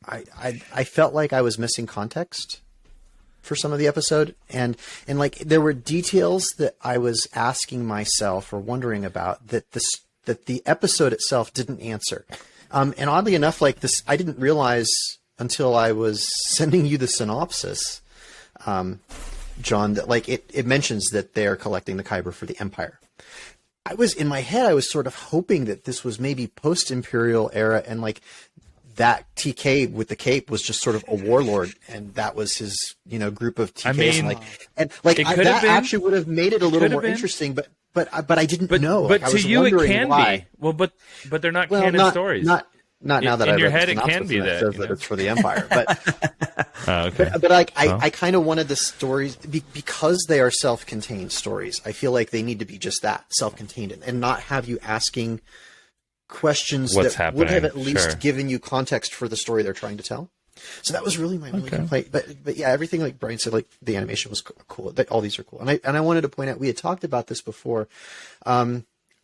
I felt like I was missing context for some of the episode, and like there were details that I was asking myself or wondering about that the episode itself didn't answer. And oddly enough, like this, I didn't realize until I was sending you the synopsis, John, that like it mentions that they're collecting the Kyber for the Empire. In my head, I was sort of hoping that this was maybe post-Imperial era, and like that TK with the cape was just sort of a warlord, and that was his, group of TKs. I mean, that actually would have made it a little more interesting, but I didn't know. But like, to you, it can why. be. Well, but they're not canon stories. Not now that in I your read head, the it can be synopsis that. and it says that it's for the Empire, but. Okay. But I kind of wanted the stories because they are self-contained stories. I feel like they need to be just that, self-contained, and not have you asking questions What's that would have happening? at least Sure. given you context for the story they're trying to tell. So that was really my only complaint. But yeah, everything like Brian said, like the animation was cool. All these are cool. And I wanted to point out, we had talked about this before.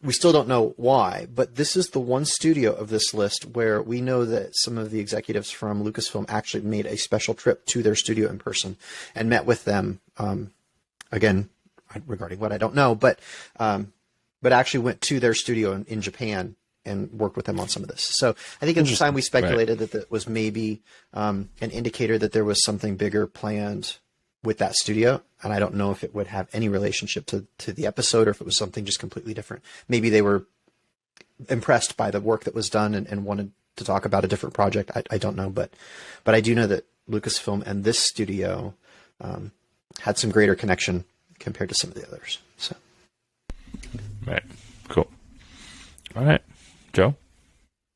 We still don't know why, but this is the one studio of this list where we know that some of the executives from Lucasfilm actually made a special trip to their studio in person and met with them. Again, regarding what I don't know, but actually went to their studio in Japan and worked with them on some of this. So I think at the time we speculated that that was maybe an indicator that there was something bigger planned with that studio. And I don't know if it would have any relationship to the episode or if it was something just completely different. Maybe they were impressed by the work that was done and wanted to talk about a different project. I don't know, but I do know that Lucasfilm and this studio had some greater connection compared to some of the others. So, right, cool. All right, Joe.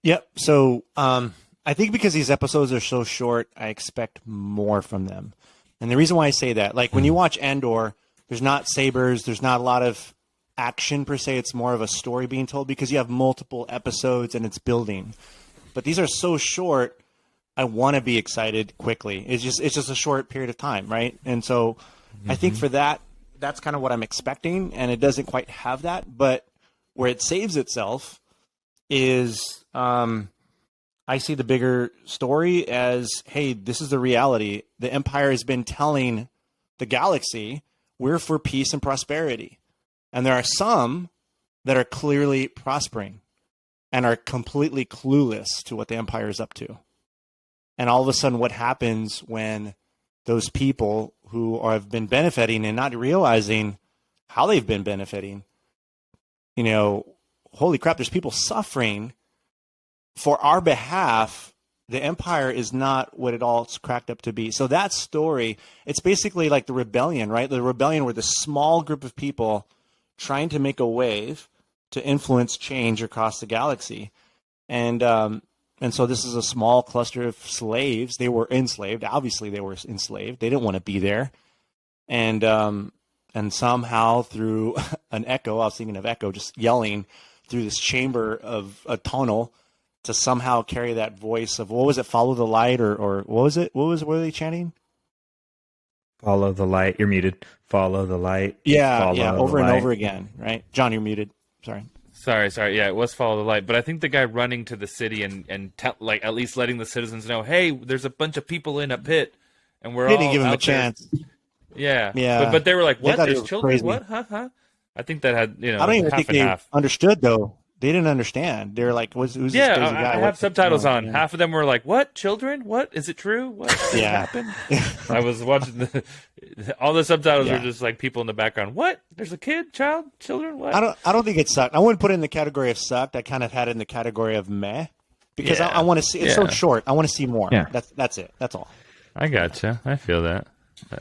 Yep. So, I think because these episodes are so short, I expect more from them. And the reason why I say that, like when you watch Andor, there's not sabers, there's not a lot of action per se. It's more of a story being told because you have multiple episodes and it's building. But these are so short. I want to be excited quickly. It's just a short period of time, right? And so I think for that, that's kind of what I'm expecting, and it doesn't quite have that. But where it saves itself is I see the bigger story as, hey, this is the reality. The Empire has been telling the galaxy, we're for peace and prosperity. And there are some that are clearly prospering and are completely clueless to what the Empire is up to. And all of a sudden, what happens when those people who have been benefiting and not realizing how they've been benefiting, holy crap, there's people suffering for our behalf. The Empire is not what it all's cracked up to be. So that story, it's basically like the rebellion, right? The rebellion were the small group of people trying to make a wave to influence change across the galaxy. And so this is a small cluster of slaves. They were enslaved. Obviously, they were enslaved. They didn't want to be there. And somehow through an echo, I was thinking of Echo just yelling through this chamber of a tunnel to somehow carry that voice of, what was it, follow the light, or what was it? What were they chanting? Follow the light. You're muted. Follow the light. Yeah, over and over again, right? John, you're muted. Sorry. Sorry. Yeah, it was follow the light. But I think the guy running to the city and at least letting the citizens know, hey, there's a bunch of people in a pit, and we're all didn't give him a chance. Yeah. Yeah. But they were like, what? There's children? Crazy. What? Huh? I think that had, I don't even half think and they half. understood, though. They didn't understand. They're like, who's this crazy guy? I have subtitles on. Half of them were like, what? Children? What? Is it true? What happened? I was watching all the subtitles were just like people in the background. What? There's a kid, child, children? What? I don't think it sucked. I wouldn't put it in the category of sucked. I kind of had it in the category of meh. Because I want to see, it's so short. I want to see more. Yeah. That's it. That's all. I gotcha. I feel that.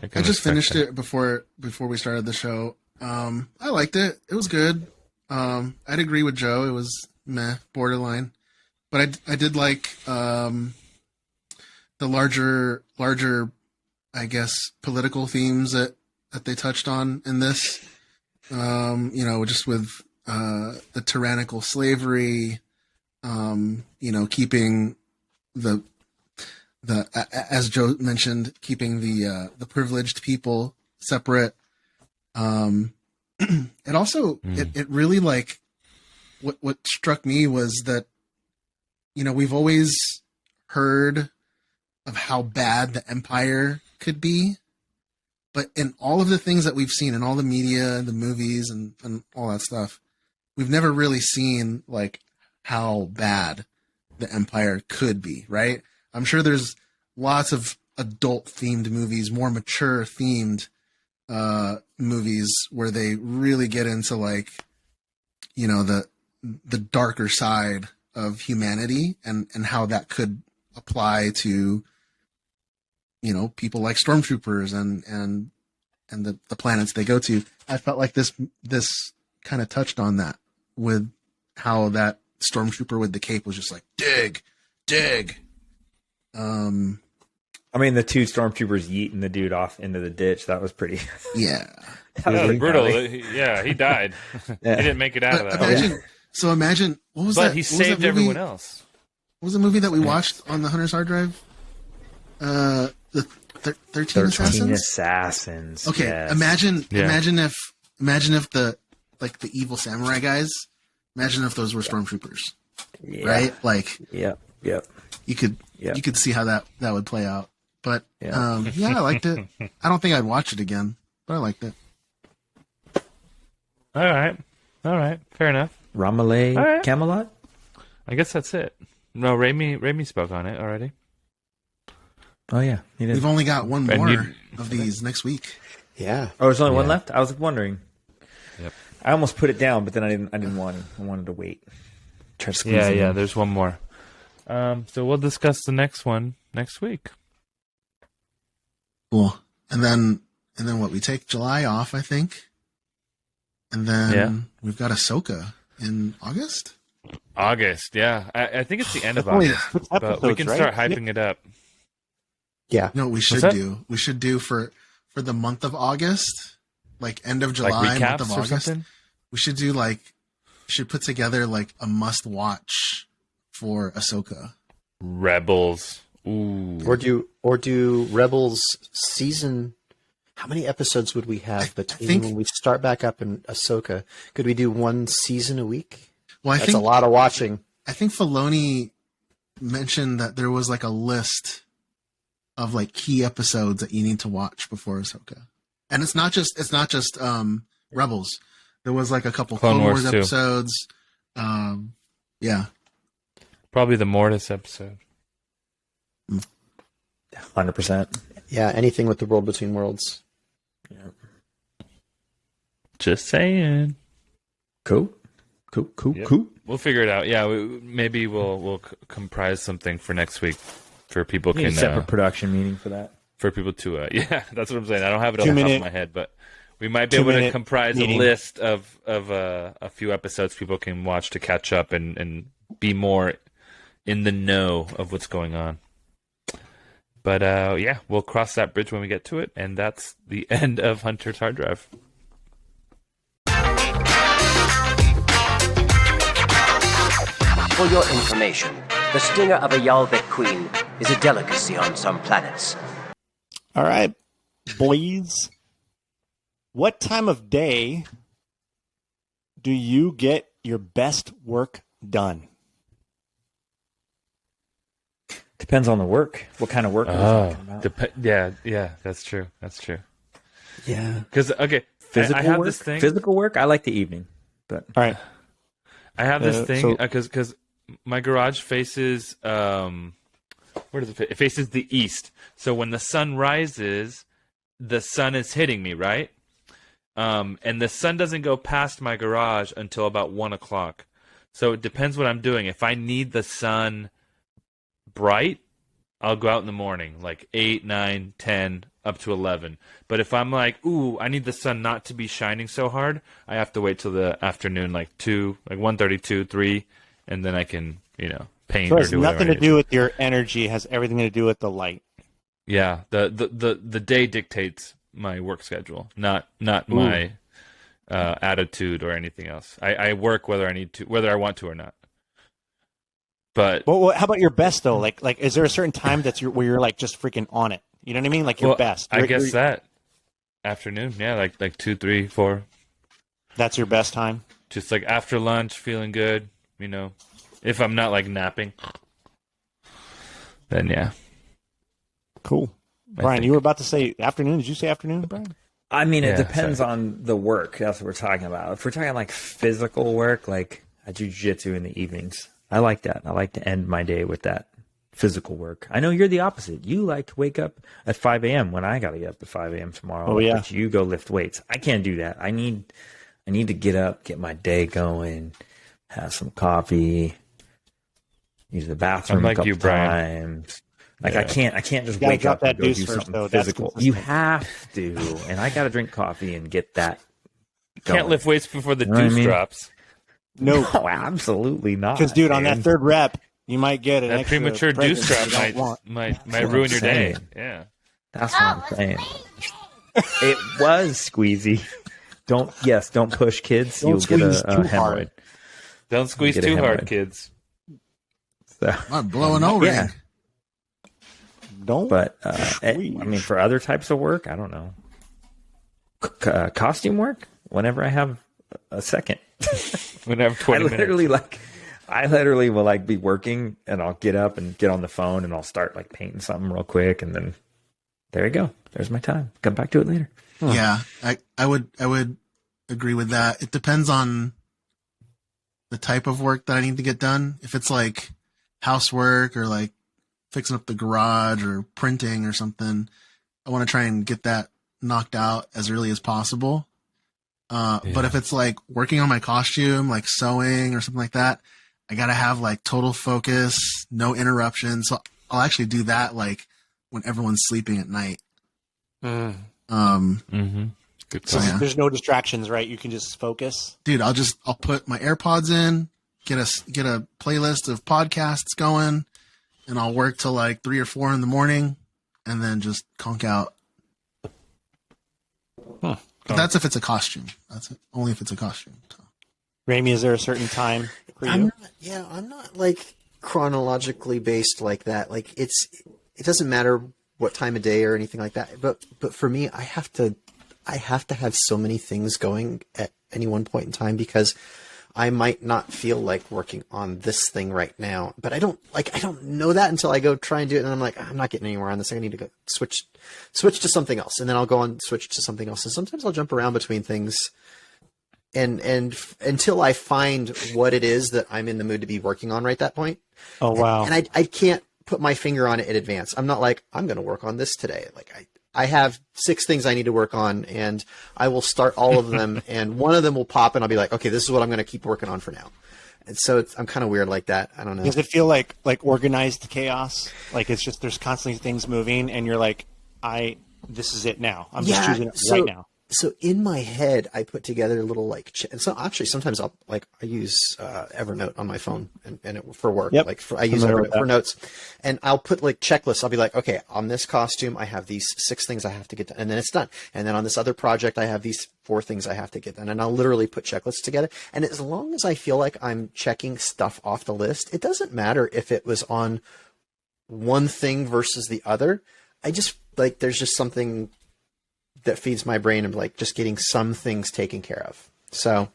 I just finished it before we started the show. I liked it. It was good. I'd agree with Joe. It was meh, borderline, but I did like the larger, I guess, political themes that they touched on in this. Just with the tyrannical slavery, keeping the as Joe mentioned, keeping the privileged people separate. It also it really, like, what struck me was that, we've always heard of how bad the Empire could be, but in all of the things that we've seen in all the media, the movies, and all that stuff, we've never really seen, like, how bad the Empire could be, right? I'm sure there's lots of adult themed movies, more mature themed movies where they really get into, like, the darker side of humanity and how that could apply to, people like stormtroopers and the planets they go to. I felt like this kind of touched on that with how that stormtrooper with the cape was just like, dig. I mean, the two stormtroopers yeeting the dude off into the ditch, that was pretty... Yeah. That was brutal. He died. Yeah. He didn't make it out of that. Imagine, what was that? But he saved everyone else. What was the movie that we watched on the Hunter's hard drive? The 13 Assassins? Assassins. Okay, yes. imagine if the evil samurai guys. Imagine if those were stormtroopers, right? Like, yep. You could see how that would play out. But I liked it. I don't think I'd watch it again, but I liked it. All right, fair enough. Ramalay right. Camelot. I guess that's it. No, Raimi spoke on it already. Oh yeah, he did. We've only got one more of these next week. Yeah. Oh, there's only one left. I was wondering. Yep. I almost put it down, but then I didn't want to. I wanted to wait. Try to squeeze it in. There's one more. So we'll discuss the next one next week. Cool. And then what? We take July off, I think. And then we've got Ahsoka in August. August, yeah. I think it's the end of August, but we can start hyping it up. Yeah. No, we should do. We should do for the month of August, like end of July, month of August. Something? We should do should put together like a must watch for Ahsoka. Rebels. Ooh. Or do Rebels season. How many episodes would we have between when we start back up in Ahsoka? Could we do one season a week? Well, That's a lot of watching. I think Filoni mentioned that there was like a list of like key episodes that you need to watch before Ahsoka. And it's not just Rebels. There was like a couple Clone Wars episodes. Yeah. Probably the Mortis episode. 100%. Yeah, anything with the world between worlds. Yeah. Just saying. Cool. We'll figure it out. Yeah, maybe we'll comprise something for next week for people a separate production meeting for that. For people to that's what I'm saying. I don't have it on the top of my head, but we might be able to comprise a list of a few episodes people can watch to catch up and be more in the know of what's going on. But we'll cross that bridge when we get to it, and that's the end of Hunter's hard drive. For your information, the stinger of a Yalvik queen is a delicacy on some planets. All right, boys. What time of day do you get your best work done? Depends on the work. What kind of work are we talking about? Yeah, that's true. Yeah. Because, physical I have work? this thing. Physical work? I like the evening. But all right. I have this thing because my garage faces where does it face? It faces the east. So when the sun rises, the sun is hitting me, right? And the sun doesn't go past my garage until about 1:00. So it depends what I'm doing. If I need the sun bright, I'll go out in the morning, like 8, 9, 10, up to 11. But if I'm like, ooh, I need the sun not to be shining so hard, I have to wait till the afternoon, like 2, like 1:32, 3, and then I can, paint so or it has do whatever. nothing to do with your energy. It has everything to do with the light. Yeah, the day dictates my work schedule, not my attitude or anything else. I work whether I want to or not. But well, how about your best though? Like, is there a certain time where you're like just freaking on it? You know what I mean? Like your best. I guess that afternoon, yeah, like 2, 3, 4. That's your best time. Just like after lunch, feeling good. If I'm not like napping, then yeah. Cool. Brian, you were about to say afternoon. Did you say afternoon, Brian? I mean, it depends on the work. That's what we're talking about. If we're talking like physical work, like I do jiu-jitsu in the evenings. I like that. I like to end my day with that physical work. I know you're the opposite. You like to wake up at 5 a.m. when I got to get up at 5 a.m. tomorrow. Oh, yeah. But you go lift weights. I can't do that. I need to get up, get my day going, have some coffee, use the bathroom a couple times. Like I can't just wake up and go do something physical. You have to, and I got to drink coffee and get that going. Can't lift weights before the deuce drops. No, absolutely not. Because, dude, on that third rep, you might get an extra premature deuce drop might ruin your day. Yeah, that's what I'm saying. It was squeezy. Don't push, kids. You'll get a hemorrhoid. Don't squeeze too hard, kids. I'm blowing O-ring. Yeah. Don't. But I mean, for other types of work, I don't know. Costume work. Whenever I have a second, whenever 20 minutes. I literally will like be working, and I'll get up and get on the phone, and I'll start like painting something real quick, and then there you go. There's my time. Come back to it later. Yeah, I would agree with that. It depends on the type of work that I need to get done. If it's like housework or like fixing up the garage or printing or something, I want to try and get that knocked out as early as possible. But if it's like working on my costume, like sewing or something like that, I gotta have like total focus, no interruptions. So I'll actually do that like when everyone's sleeping at night. Mm. Good So point. there's no distractions, right? You can just focus. Dude, I'll put my AirPods in, get a playlist of podcasts going, and I'll work till like 3 or 4 in the morning, and then just conk out. Huh. But that's if it's a costume. That's only if it's a costume. So. Rami, is there a certain time for you? I'm not like chronologically based like that. Like it doesn't matter what time of day or anything like that. But for me, I have to have so many things going at any one point in time because I might not feel like working on this thing right now, but I don't know that until I go try and do it. And I'm like, I'm not getting anywhere on this. I need to go switch to something else. And then I'll go on switch to something else. And sometimes I'll jump around between things and until I find what it is that I'm in the mood to be working on right that point. Oh, wow. And I can't put my finger on it in advance. I'm not like, I'm going to work on this today. Like I have 6 things I need to work on, and I will start all of them, and one of them will pop, and I'll be like, okay, this is what I'm going to keep working on for now. And so I'm kind of weird like that. I don't know. Does it feel like organized chaos? Like it's just there's constantly things moving, and you're like, this is it now. I'm just choosing it right now. So in my head, I put together a little and so actually sometimes I use Evernote on my phone and for work. Yep. I use Evernote for notes, and I'll put like checklists. I'll be like, okay, on this costume, I have these 6 things I have to get done, and then it's done. And then on this other project, I have these 4 things I have to get done, and I'll literally put checklists together. And as long as I feel like I'm checking stuff off the list, it doesn't matter if it was on one thing versus the other. I just like there's just something that feeds my brain of like just getting some things taken care of. So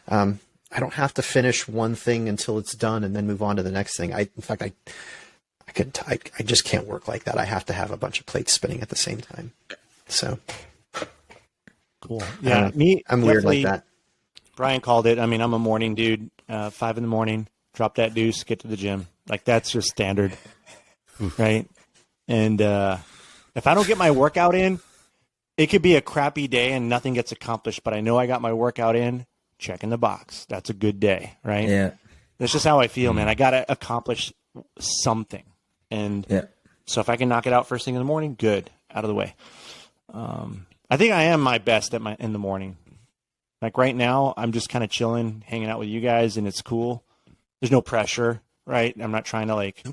I don't have to finish one thing until it's done and then move on to the next thing. I just can't work like that. I have to have a bunch of plates spinning at the same time. So cool. Yeah, I'm weird like that. Brian called it. I mean, I'm a morning dude. 5 a.m, drop that deuce, get to the gym. Like that's just standard, right? And if I don't get my workout in, it could be a crappy day and nothing gets accomplished, but I know I got my workout in, check in the box. That's a good day, right? Yeah. That's just how I feel, man. I got to accomplish something. And so if I can knock it out first thing in the morning, good, out of the way. I think I am my best in the morning. Like right now, I'm just kind of chilling, hanging out with you guys, and it's cool. There's no pressure, right? I'm not trying to like... No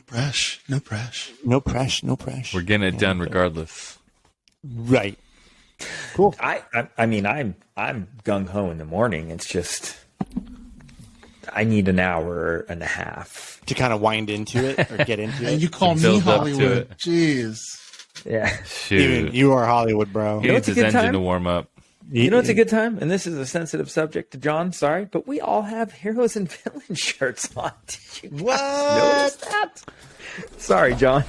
pressure. We're getting it done regardless. Right. Cool. I mean, I'm gung ho in the morning. It's just I need an hour and a half to kind of wind into it or get into it. And you call me Hollywood? Jeez. Yeah. Even you are Hollywood, bro. He needs his engine to warm up. You know, it's a good time, and this is a sensitive subject to John. Sorry, but we all have heroes and villains shirts on. Did you notice that? Sorry, John.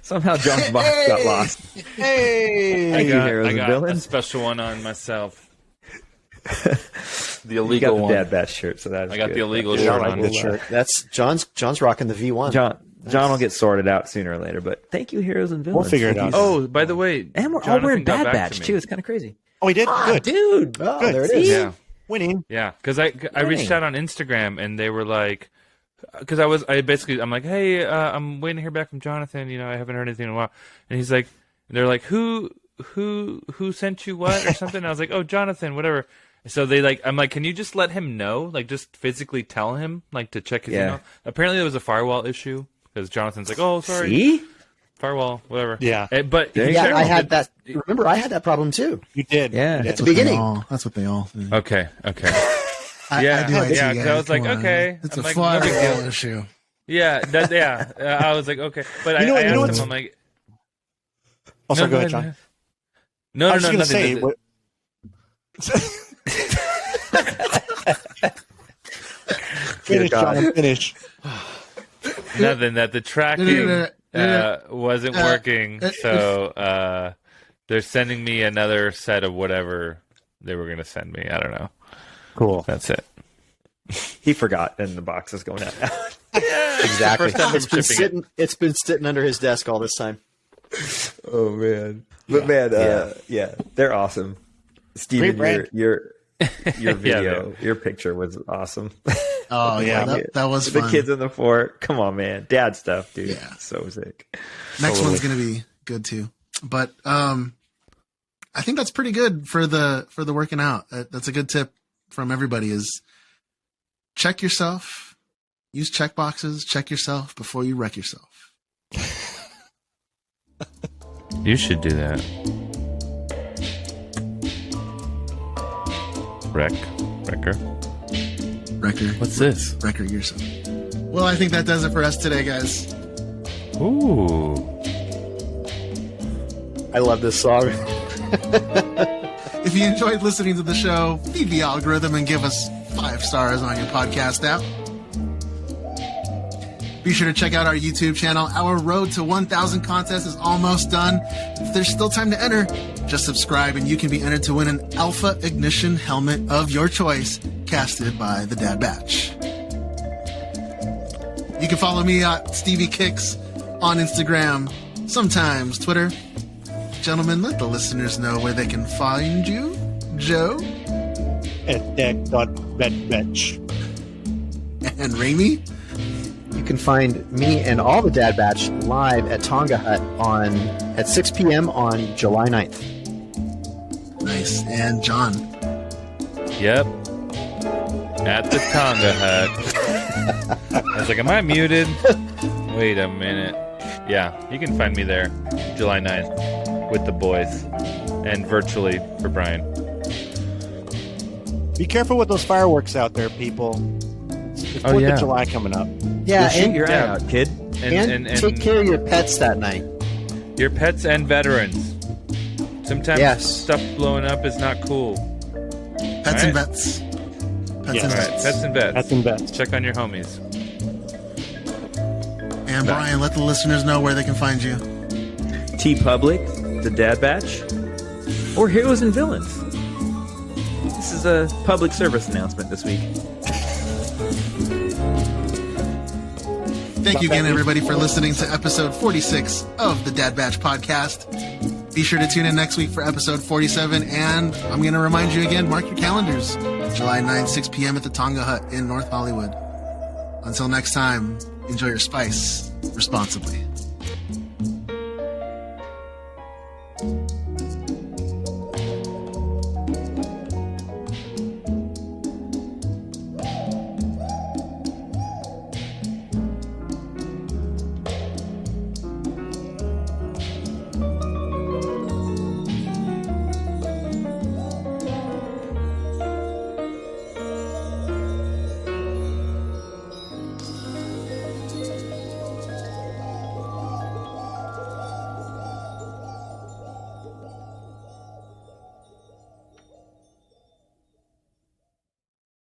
Somehow John's box got lost. Hey! I got a special one on myself. The illegal one. one. Dad Batch shirt, so that's I got good. the illegal shirt on. Good shirt. That's John's rocking the V1. John will get sorted out sooner or later, but thank you, heroes and villains. We'll figure it out. Oh, by the way, and we're all wearing Bad Batch too. It's kind of crazy. Oh, he did? Good. Dude. Oh, good. There it is. Yeah. Winning. Yeah, because I reached out on Instagram and they were like, because I'm like, hey, I'm waiting to hear back from Jonathan. You know, I haven't heard anything in a while. And he's like, they're like, who sent you what or something? And I was like, oh, Jonathan, whatever. So I'm like, can you just let him know? Like, just physically tell him, like, to check his email. Apparently there was a firewall issue because Jonathan's like, oh, sorry. See? Firewall, whatever. Yeah. But I had that. Remember, I had that problem too. You did. Yeah. At the beginning. That's what they all think. Okay. I do because I was like, okay. It's I'm a like, no big deal. firewall issue. Yeah, I was like, okay, but I asked him, I'm like, also go ahead, John. No, I was just nothing. gonna say, finish, John, finish. Nothing. That the tracking wasn't working, so they're sending me another set of whatever they were gonna send me. I don't know. Cool. That's it. He forgot, and the box is going out. Exactly. It's been sitting under his desk all this time. Oh man, but yeah, they're awesome. Steven, your video, your picture was awesome. Oh yeah, that was fun. The kids in the fort. Come on, man, dad stuff, dude. Yeah, so sick. Next one's gonna be good too. But I think that's pretty good for the working out. That's a good tip from everybody: is check yourself, use check boxes, check yourself before you wreck yourself. You should do that. Wrecker. What's this? Wrecker yourself. Well, I think that does it for us today, guys. Ooh. I love this song. If you enjoyed listening to the show, feed the algorithm and give us 5 stars on your podcast app. Be sure to check out our YouTube channel. Our road to 1,000 contest is almost done. If there's still time to enter, just subscribe and you can be entered to win an Alpha Ignition helmet of your choice, casted by the Dad Batch. You can follow me at Stevie Kicks on Instagram, sometimes Twitter. Gentlemen, let the listeners know where they can find you. Joe? At deck.bedbench. And Raimi? You can find me and all the Dad Batch live at Tonga Hut at 6 p.m. on July 9th. Nice. And John? Yep. At the Tonga Hut. I was like, am I muted? Wait a minute. Yeah, you can find me there July 9th with the boys and virtually for Brian. Be careful with those fireworks out there, people. It's 4th of July coming up. Yeah, shoot your eye out, kid. And take care of your pets that night. Your pets and veterans. Sometimes stuff blowing up is not cool. Pets and vets. Pets and vets. Pets and vets. Pets and vets. Check on your homies. And Brian, let the listeners know where they can find you. T-Public, the Dad Batch, or Heroes and Villains. This is a public service announcement this week. Thank you again, everybody, for listening to episode 46 of the Dad Batch podcast. Be sure to tune in next week for episode 47. And I'm going to remind you again, mark your calendars. July 9th, 6 p.m. at the Tonga Hut in North Hollywood. Until next time, enjoy your spice responsibly.